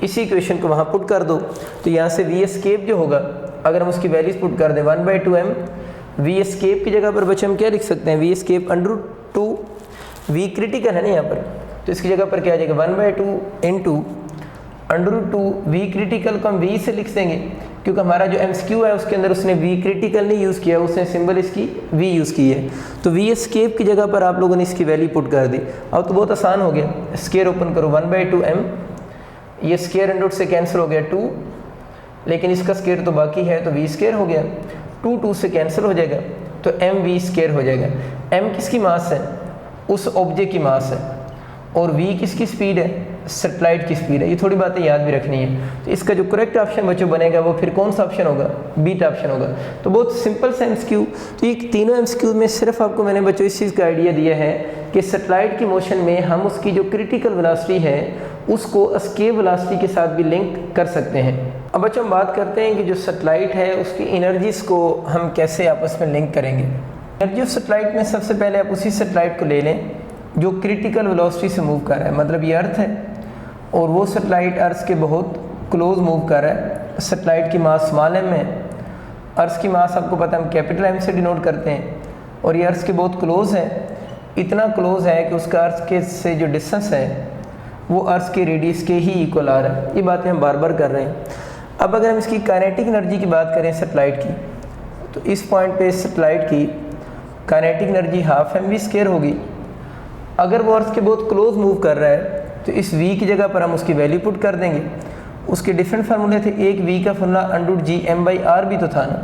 इसी इक्वेशन को वहाँ पुट कर दो तो यहाँ से v एस्केप जो होगा अगर हम उसकी वैल्यूज पुट कर दें 1/2 m, v एस्केप की जगह पर बच्चे हम क्या लिख सकते हैं, v एस्केप √2, v क्रिटिकल है ना यहाँ पर तो इसकी जगह पर क्या आ जाएगा 1/2 इंटू √2 v क्रिटिकल को हम v से लिख देंगे क्योंकि हमारा जो MCQ है उसके अंदर उसने v क्रिटिकल नहीं यूज़ किया, उसने सिंबल इसकी v यूज़ की है। तो v एस्केप की जगह पर आप लोगों ने इसकी वैल्यू पुट कर दी। अब तो बहुत आसान हो गया, स्केयर ओपन करो 1/2 m, ये स्केयर अंडर से कैंसिल हो गया 2, लेकिन इसका स्केयर तो बाकी है तो v² हो गया, 2 से कैंसिल हो जाएगा तो mv² हो जाएगा। m किसकी मास है, उस ऑब्जेक्ट की मास है, और v किसकी स्पीड है, सैटेलाइट की स्पीड है। ये थोड़ी बातें याद भी रखनी है। तो इसका जो करेक्ट ऑप्शन बच्चों बनेगा वो फिर कौन सा ऑप्शन होगा, बीटा ऑप्शन होगा। तो बहुत सिंपल सा MCQ। तो ये तीनों MCQ में सिर्फ आपको मैंने बच्चों इस चीज़ का आइडिया दिया है कि सैटेलाइट की मोशन में हम उसकी जो क्रिटिकल वेलोसिटी है उसको एस्केप वेलोसिटी के साथ भी लिंक कर सकते हैं। अब बच्चों हम बात करते हैं कि जो सैटेलाइट है उसकी एनर्जीज़ को हम कैसे आपस में लिंक करेंगे। एनर्जी ऑफ सैटेलाइट में सबसे पहले आप उसी सैटेलाइट को ले लें जो क्रिटिकल वेलोसिटी से मूव कर रहा है, मतलब ये अर्थ है और वो सैटेलाइट अर्थ के बहुत क्लोज मूव कर रहा है। सैटेलाइट की मास स्मॉल m है, अर्थ की मास आपको पता है हम कैपिटल M से डिनोट करते हैं, और ये अर्थ के बहुत क्लोज है, इतना क्लोज है कि उसका अर्थ के से जो डिस्टेंस है वो अर्थ के रेडियस के ही इक्वल आ रहा है। ये बातें हम बार बार कर रहे हैं। अब अगर हम इसकी काइनेटिक एनर्जी की बात करें सैटेलाइट की, तो इस पॉइंट पे सैटेलाइट की काइनेटिक एनर्जी हाफ mv² होगी। अगर वो अर्थ के बहुत क्लोज मूव कर रहा है तो इस v की जगह पर हम उसकी वैल्यू पुट कर देंगे। उसके डिफरेंट फार्मूले थे, एक v का फॉर्मूला √gm/r भी तो था ना,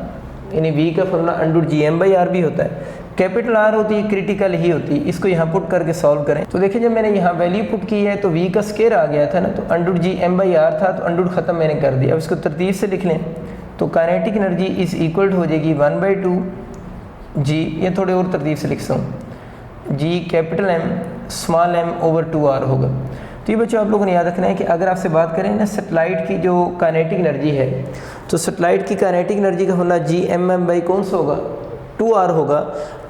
यानी v का फॉर्मूला √gm/r भी होता है, कैपिटल R होती है, क्रिटिकल ही होती है। इसको यहाँ पुट करके सॉल्व करें तो देखिए जब मैंने यहाँ वैल्यू पुट की है तो v का स्केयर आ गया था ना, तो √gm/r था तो अंडर ख़त्म मैंने कर दिया। अब इसको तरतीब से लिख लें तो काइनेटिक एनर्जी इज इक्वल हो जाएगी 1/2 g, ये थोड़े और तरतीब से लिखता हूँ, g capital M small m over 2r होगा। तो ये बच्चों आप लोगों ने याद रखना है कि अगर आपसे बात करें ना सैटेलाइट की जो काइनेटिक एनर्जी है तो सैटेलाइट की काइनेटिक एनर्जी का होना gmm कौन सा होगा, 2r होगा।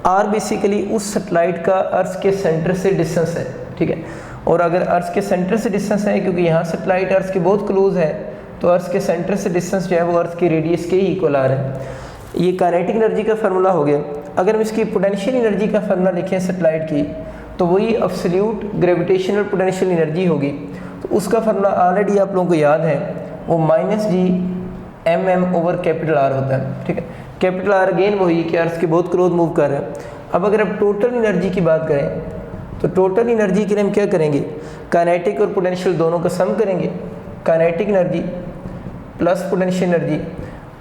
r बेसिकली उस सैटेलाइट का अर्थ के सेंटर से डिस्टेंस है, ठीक है, और अगर अर्थ के सेंटर से डिस्टेंस है क्योंकि यहाँ सैटेलाइट अर्थ के बहुत क्लोज है तो अर्थ के सेंटर से डिस्टेंस जो है वो अर्थ के रेडियस के ही इक्वल आ रहा है। ये काइनेटिक एनर्जी का फार्मूला हो गया। अगर हम इसकी पोटेंशियल एनर्जी का फार्मूला लिखें सैटेलाइट की तो वही एब्सोल्यूट ग्रेविटेशनल पोटेंशियल एनर्जी होगी। तो उसका फार्मूला ऑलरेडी आप लोगों को याद है, वो -gmm ओवर कैपिटल R होता है, ठीक है। कैपिटल R अगेन वही कि अर्थ के बहुत क्लोज मूव कर रहे हैं। अब अगर आप टोटल एनर्जी की बात करें तो टोटल एनर्जी के लिए हम क्या करेंगे, काइनेटिक और पोटेंशियल दोनों का सम करेंगे। Kinetic energy plus potential energy,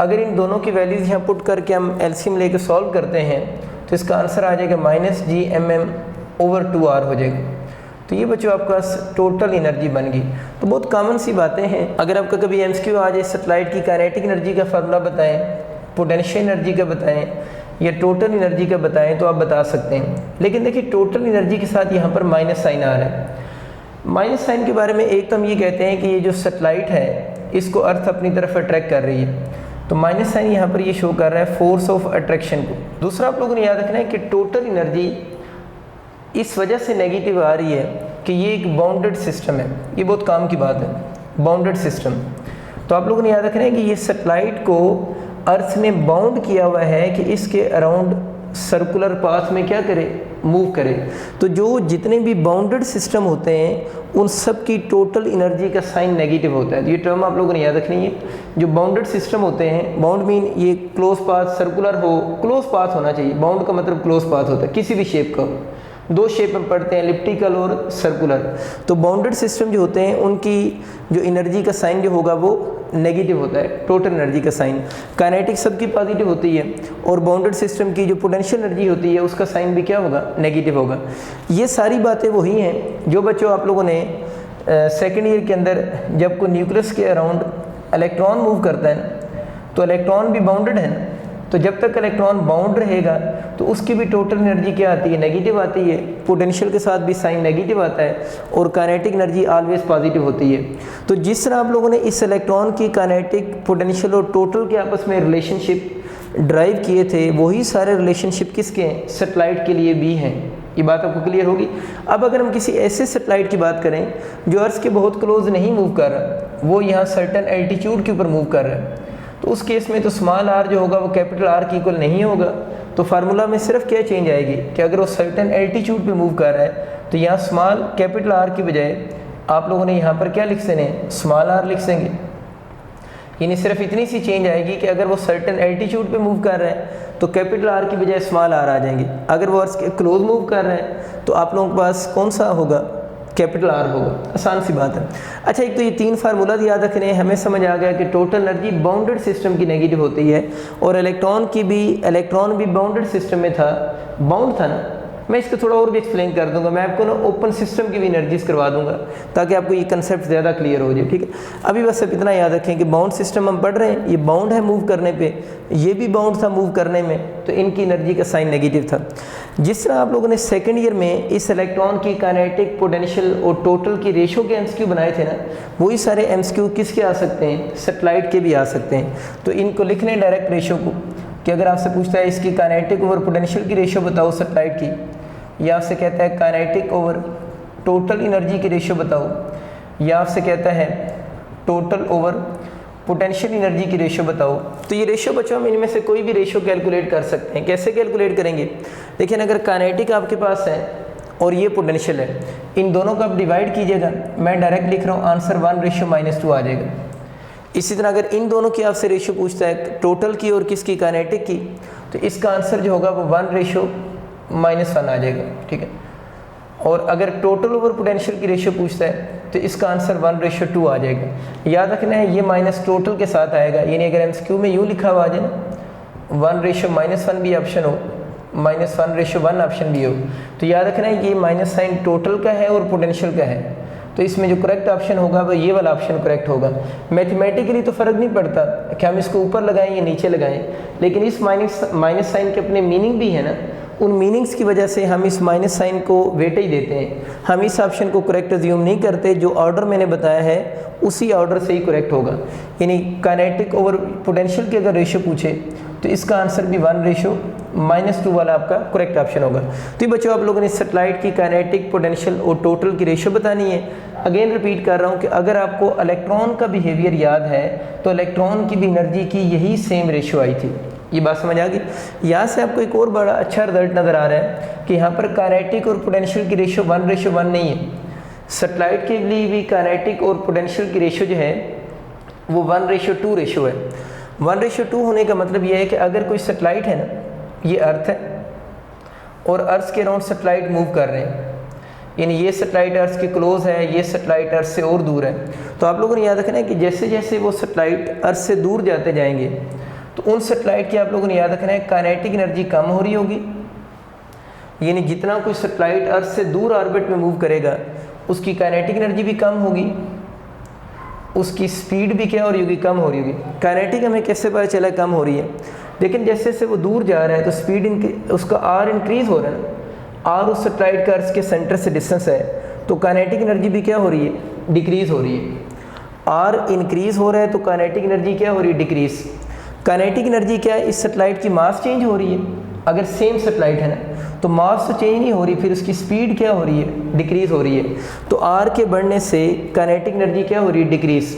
अगर इन दोनों की वैल्यूज़ यहाँ पुट करके हम एलसीएम लेके सॉल्व करते हैं तो इसका आंसर आ जाएगा -Gmm/2r हो जाएगा। तो ये बच्चों आपका टोटल एनर्जी बन गई। तो बहुत कॉमन सी बातें हैं। अगर आपका कभी एमसीक्यू आ जाए सैटेलाइट की काइनेटिक एनर्जी का फार्मूला बताएं, पोटेंशियल एनर्जी का बताएं या टोटल एनर्जी का बताएं तो आप बता सकते हैं। लेकिन देखिए टोटल एनर्जी के साथ यहाँ पर माइनस साइन आ रहा है। माइनस साइन के बारे में एक तो हम ये कहते हैं कि ये जो सैटेलाइट है इसको अर्थ अपनी तरफ अट्रैक्ट कर रही है, तो माइनस साइन यहाँ पर ये शो कर रहा है फोर्स ऑफ अट्रैक्शन को। दूसरा आप लोगों ने याद रखना है कि टोटल एनर्जी इस वजह से नेगेटिव आ रही है कि ये एक बाउंडेड सिस्टम है। ये बहुत काम की बात है, बाउंडेड सिस्टम। तो आप लोगों ने याद रखना है कि ये सैटेलाइट को अर्थ ने बाउंड किया हुआ है कि इसके अराउंड सर्कुलर पाथ में क्या करे, मूव करे। तो जो जितने भी बाउंडेड सिस्टम होते हैं उन सब की टोटल एनर्जी का साइन नेगेटिव होता है। तो ये टर्म आप लोगों ने याद रखनी है। जो बाउंडेड सिस्टम होते हैं, बाउंड मीन ये क्लोज पाथ, सर्कुलर हो, क्लोज पाथ होना चाहिए। बाउंड का मतलब क्लोज पाथ होता है किसी भी शेप का। दो शेप में पढ़ते हैं, एलिप्टिकल और सर्कुलर। तो बाउंडेड सिस्टम जो होते हैं उनकी जो एनर्जी का साइन जो होगा वो नेगेटिव होता है, टोटल एनर्जी का साइन। काइनेटिक सबकी पॉजिटिव होती है और बाउंडेड सिस्टम की जो पोटेंशियल एनर्जी होती है उसका साइन भी क्या होगा, नेगेटिव होगा। ये सारी बातें वही हैं जो बच्चों आप लोगों ने सेकेंड ईयर के अंदर जब कोई न्यूक्लियस के अराउंड इलेक्ट्रॉन मूव करता है ना, तो इलेक्ट्रॉन भी बाउंडेड है ना, तो जब तक इलेक्ट्रॉन बाउंड रहेगा तो उसकी भी टोटल एनर्जी क्या आती है, नेगेटिव आती है। पोटेंशियल के साथ भी साइन नेगेटिव आता है और काइनेटिक एनर्जी ऑलवेज पॉजिटिव होती है। तो जिस तरह आप लोगों ने इस इलेक्ट्रॉन की काइनेटिक, पोटेंशियल और टोटल के आपस में रिलेशनशिप ड्राइव किए थे, वही सारे रिलेशनशिप किसके हैं, सैटेलाइट के लिए भी हैं। ये बात आपको क्लियर होगी। अब अगर हम किसी ऐसे सैटेलाइट की बात करें जो अर्थ के बहुत क्लोज नहीं मूव कर रहा, वो यहाँ सर्टेन एल्टीट्यूड के ऊपर मूव कर रहा है, तो उस केस में तो स्मॉल आर जो होगा वो कैपिटल आर के इक्वल नहीं होगा। तो फार्मूला में सिर्फ क्या चेंज आएगी कि अगर वो सर्टेन एल्टीट्यूड पे मूव कर रहा है तो यहाँ स्मॉल कैपिटल आर की बजाय आप लोगों ने यहाँ पर क्या लिख देंगे, स्मॉल आर लिख देंगे। यानी सिर्फ इतनी सी चेंज आएगी कि अगर वो सर्टेन एल्टीट्यूड पे मूव कर रहा है तो कैपिटल आर की बजाय स्मॉल आर आ जाएंगे। अगर वो अर्थ के क्लोज मूव कर रहा है तो आप लोगों के पास कौन सा होगा, कैपिटल आर होगा। आसान सी बात है। अच्छा, एक तो ये तीन फार्मूला याद रखने हैं, हमें समझ आ गया कि टोटल एनर्जी बाउंडेड सिस्टम की नेगेटिव होती है और इलेक्ट्रॉन भी बाउंडेड सिस्टम में था, बाउंड था ना। मैं इसको थोड़ा और भी एक्सप्लेन कर दूंगा, मैं आपको ना ओपन सिस्टम की भी एनर्जीज करवा दूंगा ताकि आपको ये कंसेप्ट ज़्यादा क्लियर हो जाए, ठीक है। अभी बस अब इतना याद रखें कि बाउंड सिस्टम हम पढ़ रहे हैं, ये बाउंड है मूव करने पे, ये भी बाउंड था मूव करने में, तो इनकी एनर्जी का साइन नेगेटिव था। जिस तरह आप लोगों ने सेकेंड ईयर में इस इलेक्ट्रॉन की काइनेटिक, पोटेंशियल और टोटल की रेशो के एमसीक्यू बनाए थे ना, वही सारे एमसीक्यू किसके आ सकते हैं, सैटेलाइट के भी आ सकते हैं। तो इनको लिख लें डायरेक्ट रेशो को कि अगर आपसे पूछता है इसकी काइनेटिक ओवर पोटेंशियल की रेशो बताओ सैटेलाइट की, या आपसे कहता है काइनेटिक ओवर टोटल एनर्जी की रेशो बताओ, या आपसे कहता है टोटल ओवर पोटेंशियल एनर्जी की रेशो बताओ, तो ये रेशो बच्चों हम इनमें से कोई भी रेशो कैलकुलेट कर सकते हैं। कैसे कैलकुलेट करेंगे, देखिए अगर काइनेटिक आपके पास है और ये पोटेंशियल है, इन दोनों को आप डिवाइड कीजिएगा, मैं डायरेक्ट लिख रहा हूँ, आंसर 1:-2 आ जाएगा। इसी तरह अगर इन दोनों की आपसे रेशो पूछता है, टोटल की और किसकी, काइनेटिक की, तो इसका आंसर जो होगा वो 1:-1 आ जाएगा, ठीक है। और अगर टोटल ओवर पोटेंशियल की रेशो पूछता है तो इसका आंसर 1:2 आ जाएगा। याद रखना है ये माइनस टोटल के साथ आएगा, यानी अगर एमसीक्यू में यूँ लिखा हुआ आ जाए ना 1:-1 भी ऑप्शन हो, -1:1 ऑप्शन भी हो, तो याद रखना है ये माइनस साइन टोटल का है और पोटेंशियल का है, तो इसमें जो करेक्ट ऑप्शन होगा वो ये वाला ऑप्शन करेक्ट होगा। मैथमेटिकली तो फ़र्क नहीं पड़ता कि हम इसको ऊपर लगाएं या नीचे लगाएं, लेकिन इस माइनस साइन के अपने मीनिंग भी है ना, उन मीनिंग्स की वजह से हम इस माइनस साइन को वेटेज देते हैं। हम इस ऑप्शन को करेक्ट अज्यूम नहीं करते, जो ऑर्डर मैंने बताया है उसी ऑर्डर से ही करेक्ट होगा। यानी काइनेटिक ओवर पोटेंशियल की अगर रेशो पूछे तो इसका आंसर भी 1:-2 वाला आपका करेक्ट ऑप्शन होगा। तो ये बच्चों आप लोगों ने सैटेलाइट की काइनेटिक, पोटेंशियल और टोटल की रेशो बतानी है। अगेन रिपीट कर रहा हूँ कि अगर आपको इलेक्ट्रॉन का बिहेवियर याद है तो इलेक्ट्रॉन की भी एनर्जी की यही सेम रेशो आई थी। ये बात समझ आ गई। यहाँ से आपको एक और बड़ा अच्छा रिजल्ट नज़र आ रहा है कि यहाँ पर काइनेटिक और पोटेंशियल की रेशो 1:1 नहीं है। सैटेलाइट के लिए भी काइनेटिक और पोटेंशियल की रेशो जो है वो 1:2 रेशो है। 1:2 होने का मतलब ये है कि अगर कोई सैटेलाइट है ना, ये अर्थ है और अर्थ के अराउंड सैटेलाइट मूव कर रहे हैं, यानी ये सैटेलाइट अर्थ के क्लोज है, ये सैटेलाइट अर्थ से और दूर है, तो आप लोगों ने याद रखना है कि जैसे जैसे वो सैटेलाइट अर्थ से दूर जाते जाएंगे तो उन सैटेलाइट की आप लोगों ने याद रखना है काइनेटिक एनर्जी कम हो रही होगी, यानी जितना कोई सैटेलाइट अर्थ से दूर ऑर्बिट में मूव करेगा उसकी काइनेटिक एनर्जी भी कम होगी, उसकी स्पीड भी क्या हो रही होगी, कम हो रही होगी। काइनेटिक हमें कैसे पता चला कम हो रही है, लेकिन जैसे जैसे वो दूर जा रहा है तो स्पीड उसका आर इंक्रीज हो रहा है ना, आर उस सैटेलाइट का अर्थ के सेंटर से डिस्टेंस है, तो काइनेटिक एनर्जी भी क्या हो रही है, डिक्रीज हो रही है। आर इंक्रीज हो रहा है तो काइनेटिक एनर्जी क्या हो रही है, डिक्रीज। काइनेटिक एनर्जी क्या है, इस सैटेलाइट की मास चेंज हो रही है, अगर सेम सैटेलाइट है ना तो मास तो चेंज नहीं हो रही, फिर उसकी स्पीड क्या हो रही है, डिक्रीज हो रही है। तो आर के बढ़ने से काइनेटिक एनर्जी क्या हो रही है, डिक्रीज।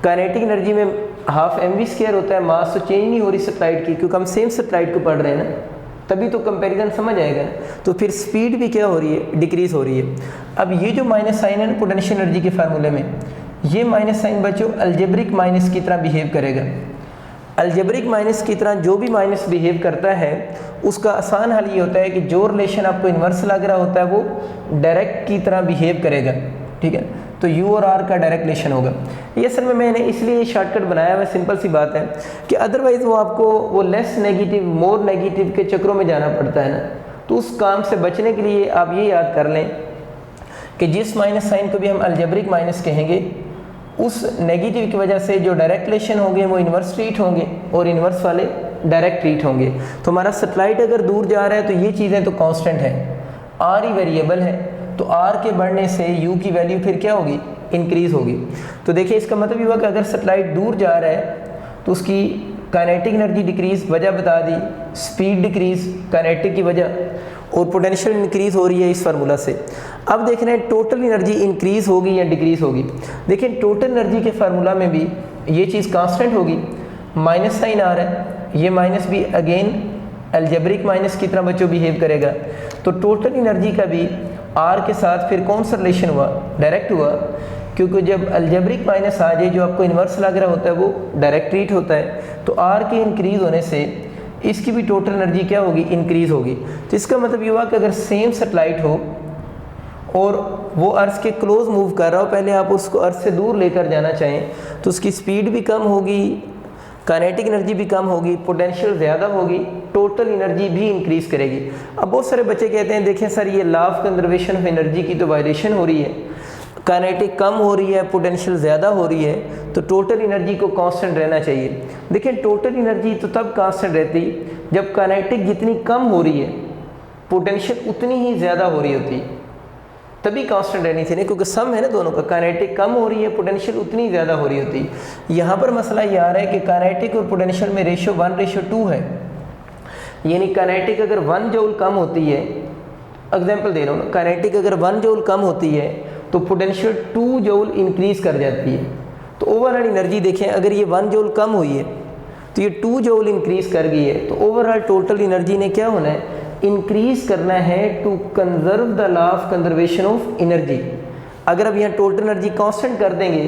काइनेटिक एनर्जी में हाफ mv² होता है, मास तो चेंज नहीं हो रही सैटेलाइट की, क्योंकि हम सेम सैटेलाइट को पढ़ रहे हैं ना, तभी तो कंपैरिजन समझ आएगा। तो फिर स्पीड भी क्या हो रही है, डिक्रीज हो रही है। अब ये जो माइनस साइन है ना पोटेंशियल एनर्जी के फार्मूले में, ये माइनस साइन बच्चों अलजेब्रिक माइनस की तरह बिहेव करेगा। अलजेब्रिक माइनस की तरह जो भी माइनस बिहेव करता है उसका आसान हल ये होता है कि जो रिलेशन आपको इन्वर्स लग रहा होता है वो डायरेक्ट की तरह बिहेव करेगा, ठीक है। तो u और r का डायरेक्ट रिलेशन होगा। ये असल में मैंने इसलिए शॉर्टकट बनाया हुआ, सिंपल सी बात है कि अदरवाइज़ वो आपको वो लेस नेगेटिव मोर नेगेटिव के चक्रों में जाना पड़ता है ना, तो उस काम से बचने के लिए आप ये याद कर लें कि जिस माइनस साइन को भी हम अलजेब्रिक माइनस कहेंगे उस नेगेटिव की वजह से जो डायरेक्ट रिलेशन होंगे वो इन्वर्स ट्रीट होंगे और इन्वर्स वाले डायरेक्ट ट्रीट होंगे। तो हमारा सैटेलाइट अगर दूर जा रहा है तो ये चीज़ें तो कांस्टेंट है, r ही वेरिएबल है, तो r के बढ़ने से u की वैल्यू फिर क्या होगी, इंक्रीज होगी। तो देखिए इसका मतलब ये हुआ कि अगर सैटेलाइट दूर जा रहा है तो उसकी काइनेटिक एनर्जी डिक्रीज, वजह बता दी, स्पीड डिक्रीज काइनेटिक की वजह, और पोटेंशियल इंक्रीज हो रही है इस फार्मूला से। अब देख रहे हैं टोटल एनर्जी इंक्रीज होगी या डिक्रीज होगी। देखिए टोटल एनर्जी के फार्मूला में भी ये चीज़ कांस्टेंट होगी, माइनस साइन आ रहा है, ये माइनस भी अगेन अलजेब्रिक माइनस की तरह बच्चों बिहेव करेगा। तो टोटल एनर्जी का भी आर के साथ फिर कौन सा रिलेशन हुआ, डायरेक्ट हुआ, क्योंकि जब अलजेब्रिक माइनस आ जाए जो आपको इन्वर्स लग रहा होता है वो डायरेक्ट ट्रीट होता है। तो आर के इंक्रीज होने से इसकी भी टोटल एनर्जी क्या होगी, इंक्रीज होगी। तो इसका मतलब ये हुआ कि अगर सेम सैटेलाइट हो और वो अर्थ के क्लोज मूव कर रहा हो, पहले आप उसको अर्थ से दूर लेकर जाना चाहें तो उसकी स्पीड भी कम होगी, काइनेटिक एनर्जी भी कम होगी, पोटेंशियल ज़्यादा होगी, टोटल एनर्जी भी इंक्रीज करेगी। अब बहुत सारे बच्चे कहते हैं देखें सर ये law of conservation of energy की तो वायलेशन हो रही है, काइनेटिक कम हो रही है, पोटेंशियल ज़्यादा हो रही है, तो टोटल एनर्जी को कांस्टेंट रहना चाहिए। देखिए टोटल एनर्जी तो तब कांस्टेंट रहती जब काइनेटिक जितनी कम हो रही है पोटेंशियल उतनी ही ज़्यादा हो रही होती, तभी कांस्टेंट रहनी थी ना, क्योंकि सम है ना दोनों का, काइनेटिक कम हो रही है, पोटेंशियल उतनी ज़्यादा हो रही होती। यहाँ पर मसला ये आ रहा है कि काइनेटिक और पोटेंशियल में रेशो 1:2 है, यानी काइनेटिक अगर 1 जूल कम होती है, एग्जाम्पल दे रहा हूँ ना, काइनेटिक अगर 1 जूल कम होती है तो पोटेंशियल 2 जूल इंक्रीज कर जाती है। तो ओवरऑल एनर्जी देखें, अगर ये 1 जूल कम हुई है तो ये 2 जूल इंक्रीज कर गई है, तो ओवरऑल टोटल एनर्जी ने क्या होना है, इंक्रीज करना है to conserve the law of conservation of energy. अगर अब यहाँ टोटल एनर्जी कांस्टेंट कर देंगे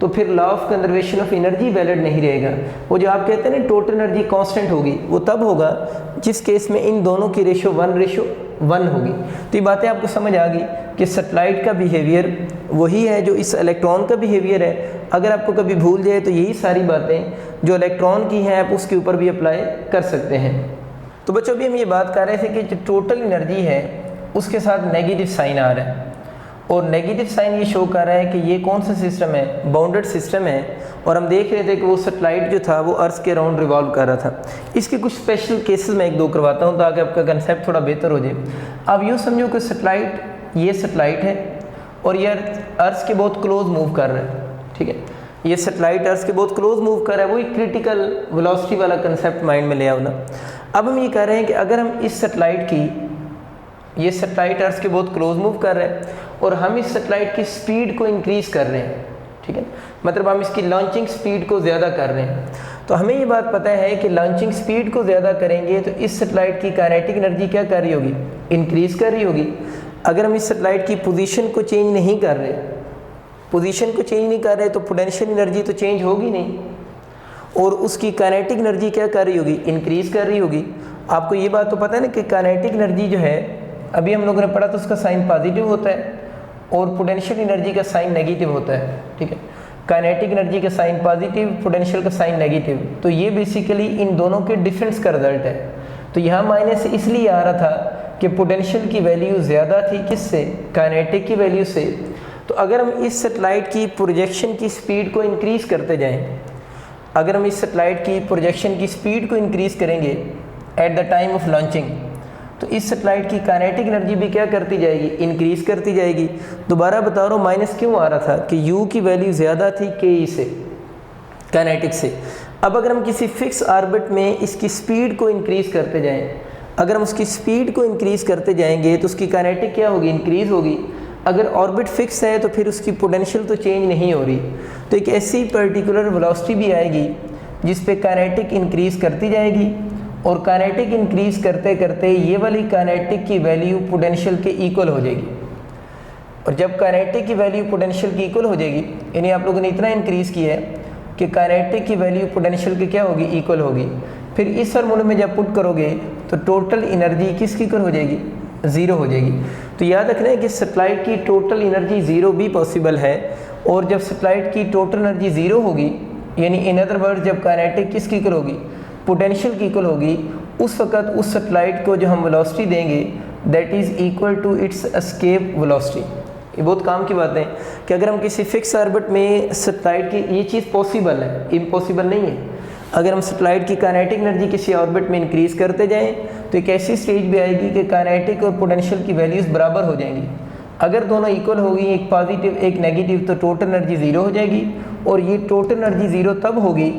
तो फिर law of conservation of energy valid नहीं रहेगा। वो जो आप कहते हैं ना टोटल एनर्जी कांस्टेंट होगी, वो तब होगा जिस केस में इन दोनों की रेशो 1:1 होगी। तो ये बातें आपको समझ आ गई कि सैटेलाइट का बिहेवियर वही है जो इस इलेक्ट्रॉन का बिहेवियर है। अगर आपको कभी भूल जाए तो यही सारी बातें जो इलेक्ट्रॉन की हैं आप उसके ऊपर भी अप्लाई कर सकते हैं। तो बच्चों अभी हम ये बात कर रहे थे कि जो टोटल एनर्जी है उसके साथ नेगेटिव साइन आ रहा है, और नेगेटिव साइन ये शो कर रहा है कि ये कौन सा सिस्टम है, बाउंडेड सिस्टम है। और हम देख रहे थे कि वो सैटेलाइट जो था वो अर्थ के अराउंड रिवॉल्व कर रहा था। इसके कुछ स्पेशल केसेस मैं 1-2 करवाता हूँ ताकि आपका कंसेप्ट थोड़ा बेहतर हो जाए। अब यूँ समझो कि सैटेलाइट, ये सैटेलाइट है और ये अर्थ के बहुत क्लोज मूव कर रहा है, ठीक है। ये सैटेलाइट अर्थ के बहुत क्लोज मूव कर रहा है, वही क्रिटिकल वेलोसिटी वाला कंसेप्ट माइंड में ले आओ ना। अब हम ये कह रहे हैं कि अगर हम इस सैटेलाइट की, ये सैटेलाइट अर्थ के बहुत क्लोज मूव कर रहे हैं और हम इस सैटेलाइट की स्पीड को इंक्रीज़ कर रहे हैं, ठीक है, मतलब हम इसकी लॉन्चिंग स्पीड को ज़्यादा कर रहे हैं। तो हमें ये बात पता है कि लॉन्चिंग स्पीड को ज़्यादा करेंगे तो इस सैटेलाइट की काइनेटिक एनर्जी क्या कर रही होगी, इंक्रीज़ कर रही होगी। अगर हम इस सैटेलाइट की पोजीशन को चेंज नहीं कर रहे, पोजीशन को चेंज नहीं कर रहे तो पोटेंशियल एनर्जी तो चेंज होगी नहीं, और उसकी काइनेटिक एनर्जी क्या कर रही होगी, इंक्रीज़ कर रही होगी। आपको ये बात तो पता है ना कि काइनेटिक एनर्जी जो है अभी हम लोगों ने पढ़ा तो उसका साइन पॉजिटिव होता है और पोटेंशियल एनर्जी का साइन नेगेटिव होता है, ठीक है। काइनेटिक एनर्जी का साइन पॉजिटिव, पोटेंशियल का साइन नेगेटिव। तो ये बेसिकली इन दोनों के डिफरेंस का रिजल्ट है। तो यहाँ माइनस इसलिए आ रहा था कि पोटेंशियल की वैल्यू ज़्यादा थी किससे, काइनेटिक की वैल्यू से। तो अगर हम इस सैटेलाइट की प्रोजेक्शन की स्पीड को इंक्रीज़ करते जाएं, अगर हम इस सैटेलाइट की प्रोजेक्शन की स्पीड को इंक्रीज़ करेंगे at the time of launching, तो इस सैटेलाइट की काइनेटिक एनर्जी भी क्या करती जाएगी, इंक्रीज़ करती जाएगी। दोबारा बता रहा हूँ माइनस क्यों आ रहा था कि u की वैल्यू ज़्यादा थी ke से, काइनेटिक से। अब अगर हम किसी फिक्स ऑर्बिट में इसकी स्पीड को इंक्रीज़ करते जाएं, अगर हम उसकी स्पीड को इंक्रीज़ करते जाएंगे तो उसकी काइनेटिक क्या होगी, इंक्रीज़ होगी। अगर ऑर्बिट फिक्स है तो फिर उसकी पोटेंशियल तो चेंज नहीं हो रही। तो एक ऐसी पर्टिकुलर वेलोसिटी भी आएगी जिस पे काइनेटिक इंक्रीज़ करती जाएगी, और काइनेटिक इंक्रीज़ करते करते ये वाली काइनेटिक की वैल्यू पोटेंशियल के इक्वल हो जाएगी। और जब काइनेटिक की वैल्यू पोटेंशियल की इक्वल हो जाएगी, यानी आप लोगों ने इतना इंक्रीज़ किया है कि काइनेटिक की वैल्यू पोटेंशियल की क्या होगी, इक्वल होगी। फिर इस फार्मूले में जब पुट करोगे तो टोटल एनर्जी किसकी इक्वल हो जाएगी, ज़ीरो हो जाएगी। तो याद रखना है कि सैटेलाइट की टोटल एनर्जी ज़ीरो भी पॉसिबल है, और जब सैटेलाइट की टोटल एनर्जी ज़ीरो होगी, यानी इन अदर वर्ड जब काइनेटिक किसकी इक्वल होगी, पोटेंशियल की इक्वल होगी, उस वक़्त उस सैटेलाइट को जो हम वेलोसिटी देंगे that is equal to its escape velocity. ये बहुत काम की बात है कि अगर हम किसी फिक्स ऑर्बिट में सैटेलाइट की, ये चीज़ पॉसिबल है, इम्पॉसिबल नहीं है। अगर हम सैटेलाइट की काइनेटिक एनर्जी किसी ऑर्बिट में इंक्रीज़ करते जाएं तो एक ऐसी स्टेज भी आएगी कि काइनेटिक और पोटेंशियल की वैल्यूज़ बराबर हो जाएंगी। अगर दोनों इक्वल होगी, एक पॉजिटिव एक नेगेटिव, तो टोटल एनर्जी ज़ीरो हो जाएगी। और ये टोटल एनर्जी ज़ीरो तब होगी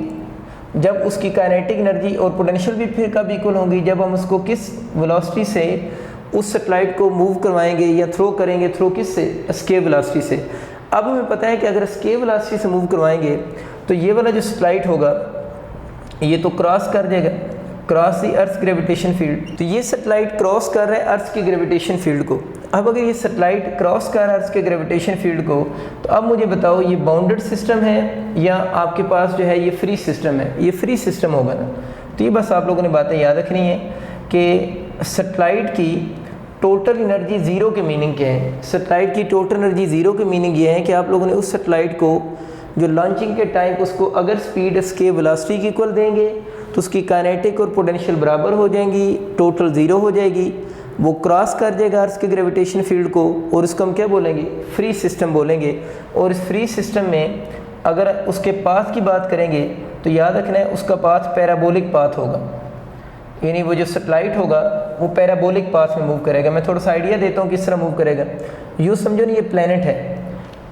जब उसकी काइनेटिक एनर्जी और पोटेंशियल भी फिर कब इक्वल होंगी, जब हम उसको किस वेलोसिटी से उस सैटेलाइट को मूव करवाएंगे या थ्रो करेंगे, थ्रो किस से, एस्केप वेलोसिटी से। अब हमें पता है कि अगर एस्केप वेलोसिटी से मूव करवाएंगे तो ये वाला जो सैटेलाइट होगा ये तो क्रॉस कर जाएगा, क्रॉस दी अर्थ ग्रेविटेशन फील्ड। तो ये सैटेलाइट क्रॉस कर रहा है अर्थ की ग्रेविटेशन फील्ड को। अब अगर ये सैटेलाइट क्रॉस कर रहा है अर्थ के ग्रेविटेशन फील्ड को, तो अब मुझे बताओ ये बाउंडेड सिस्टम है या आपके पास जो है ये फ्री सिस्टम है, ये फ्री सिस्टम होगा ना। तो ये बस आप लोगों ने बातें याद रखनी है कि सैटेलाइट की टोटल एनर्जी ज़ीरो के मीनिंग क्या है। सैटेलाइट की टोटल एनर्जी ज़ीरो के मीनिंग ये है कि आप लोगों ने उस सैटेलाइट को जो लॉन्चिंग के टाइम उसको अगर स्पीड एस्केप वेलोसिटी की इक्वल देंगे तो उसकी काइनेटिक और पोटेंशियल बराबर हो जाएंगी, टोटल ज़ीरो हो जाएगी, वो क्रॉस कर जाएगा अर्थ के ग्रेविटेशन फील्ड को, और उसको हम क्या बोलेंगे, फ्री सिस्टम बोलेंगे। और इस फ्री सिस्टम में अगर उसके पाथ की बात करेंगे तो याद रखना है उसका पाथ पैराबोलिक पाथ होगा, यानी वो जो सैटेलाइट होगा वो पैराबोलिक पाथ में मूव करेगा। मैं थोड़ा सा आइडिया देता हूँ किस तरह मूव करेगा। यूँ समझो नहीं, ये प्लैनेट है,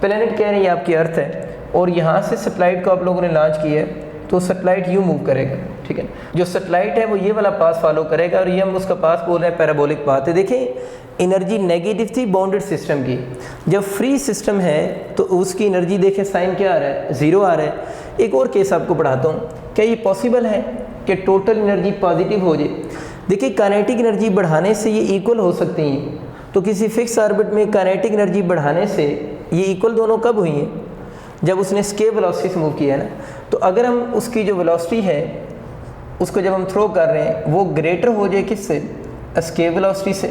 प्लैनेट कह रहे हैं ये आपकी अर्थ है, और यहाँ से सैटेलाइट को आप लोगों ने लॉन्च किया है, तो सैटेलाइट यूँ मूव करेगा, ठीक है। जो सैटेलाइट है वो ये वाला पाथ फॉलो करेगा, और ये हम उसका पाथ बोल रहे हैं पैराबोलिक पाथ है। देखें एनर्जी नेगेटिव थी बाउंडेड सिस्टम की, जब फ्री सिस्टम है तो उसकी एनर्जी देखें साइन क्या आ रहा है, ज़ीरो आ रहा है। एक और केस आपको पढ़ाता हूँ, क्या ये पॉसिबल है कि टोटल एनर्जी पॉजिटिव हो जाए। देखिए काइनेटिक एनर्जी बढ़ाने से ये इक्वल हो सकती हैं, तो किसी फिक्स ऑर्बिट में काइनेटिक एनर्जी बढ़ाने से ये इक्वल दोनों कब हुई हैं, जब उसने एस्केप वेलोसिटी से मूव किया है ना। तो अगर हम उसकी जो वेलोसिटी है उसको जब हम थ्रो कर रहे हैं वो ग्रेटर हो जाए किससे, एस्केप वेलोसिटी से।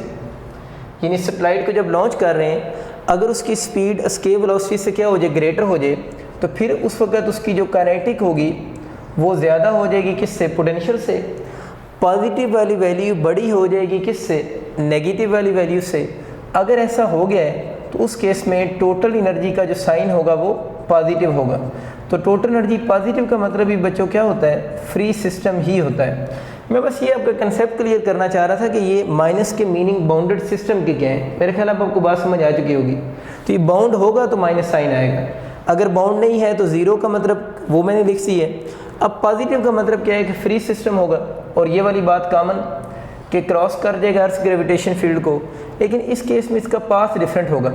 यानी सैटेलाइट को जब लॉन्च कर रहे हैं अगर उसकी स्पीड एस्केप वेलोसिटी से क्या हो जाए, ग्रेटर हो जाए, तो फिर उस वक्त उसकी जो काइनेटिक होगी वो ज़्यादा हो जाएगी किससे, पोटेंशियल से। पॉजिटिव वाली वैल्यू बड़ी हो जाएगी किससे, नेगेटिव वाली वैल्यू से। अगर ऐसा हो गया है तो उस केस में टोटल एनर्जी का जो साइन होगा वो पॉजिटिव होगा। तो टोटल एनर्जी पॉजिटिव का मतलब ही बच्चों क्या होता है, फ्री सिस्टम ही होता है। मैं बस ये आपका कंसेप्ट क्लियर करना चाह रहा था कि ये माइनस के मीनिंग बाउंडेड सिस्टम के क्या है। मेरे ख्याल आपको बात समझ आ चुकी होगी। तो ये बाउंड होगा तो माइनस साइन आएगा, अगर बाउंड नहीं है तो ज़ीरो का मतलब वो मैंने लिख दी है। अब पॉजिटिव का मतलब क्या है कि फ्री सिस्टम होगा, और ये वाली बात कॉमन कि क्रॉस कर जाएगा अर्थ ग्रेविटेशन फील्ड को। लेकिन इस केस में इसका पाथ डिफरेंट होगा,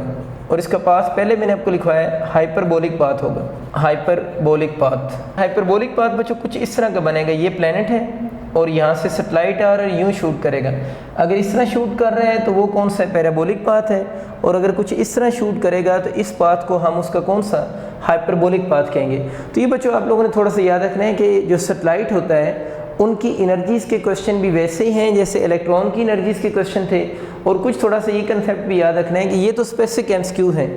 और इसका पाथ पहले मैंने आपको लिखवाया है हाइपरबोलिक पाथ होगा, हाइपरबोलिक पाथ। हाइपरबोलिक पाथ बच्चों कुछ इस तरह का बनेगा, ये प्लेनेट है और यहाँ से सैटेलाइट आ रहा है, यूँ शूट करेगा। अगर इस तरह शूट कर रहा है तो वो कौन सा पैराबोलिक पाथ है, और अगर कुछ इस तरह शूट करेगा तो इस पाथ को हम उसका कौन सा, हाइपरबोलिक पाथ कहेंगे। तो ये बच्चों आप लोगों ने थोड़ा सा याद रखना है कि जो सैटेलाइट होता है उनकी एनर्जीज़ के क्वेश्चन भी वैसे ही हैं जैसे इलेक्ट्रॉन की एनर्जीज़ के क्वेश्चन थे। और कुछ थोड़ा सा ये कंसेप्ट भी याद रखना है कि ये तो स्पेसिफिक एमसीक्यू हैं,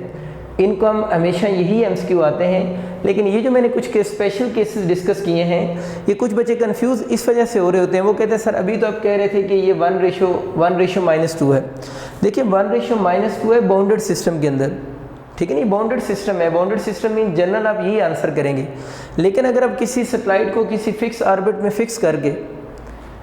इनको हम हमेशा यही MCQ आते हैं। लेकिन ये जो मैंने कुछ के स्पेशल केसेस डिस्कस किए हैं, ये कुछ बच्चे कंफ्यूज इस वजह से हो रहे होते हैं। वो कहते हैं सर अभी तो आप कह रहे थे कि ये 1:1:-2 है। देखिए 1:-2 है बाउंडेड सिस्टम के अंदर, ठीक है नहीं, बाउंडेड सिस्टम है। बाउंडेड सिस्टम मीन जनरल आप यही आंसर करेंगे। लेकिन अगर आप किसी सैटेलाइट को किसी फिक्स ऑर्बिट में फिक्स करके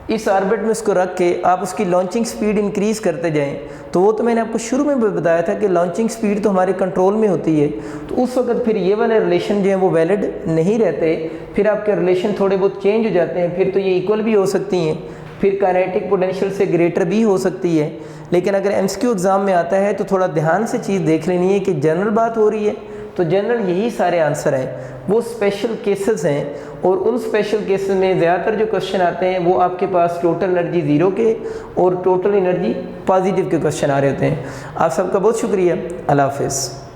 इस ऑर्बिट में उसको रख के आप उसकी लॉन्चिंग स्पीड इंक्रीज़ करते जाएं, तो वो तो मैंने आपको शुरू में भी बताया था कि लॉन्चिंग स्पीड तो हमारे कंट्रोल में होती है। तो उस वक्त फिर ये वाले रिलेशन जो हैं वो वैलिड नहीं रहते, फिर आपके रिलेशन थोड़े बहुत चेंज हो जाते हैं। फिर तो ये इक्वल भी हो सकती हैं, फिर काइनेटिक पोटेंशियल से ग्रेटर भी हो सकती है। लेकिन अगर MCQ एग्ज़ाम में आता है तो थोड़ा ध्यान से चीज़ देख लेनी है कि जनरल बात हो रही है तो जनरल यही सारे आंसर हैं। वो स्पेशल केसेस हैं और उन स्पेशल केसेस में ज़्यादातर जो क्वेश्चन आते हैं वो आपके पास टोटल एनर्जी 0 के और टोटल एनर्जी पॉजिटिव के क्वेश्चन आ रहे होते हैं। आप सबका बहुत शुक्रिया। अल्लाह हाफ़िज़।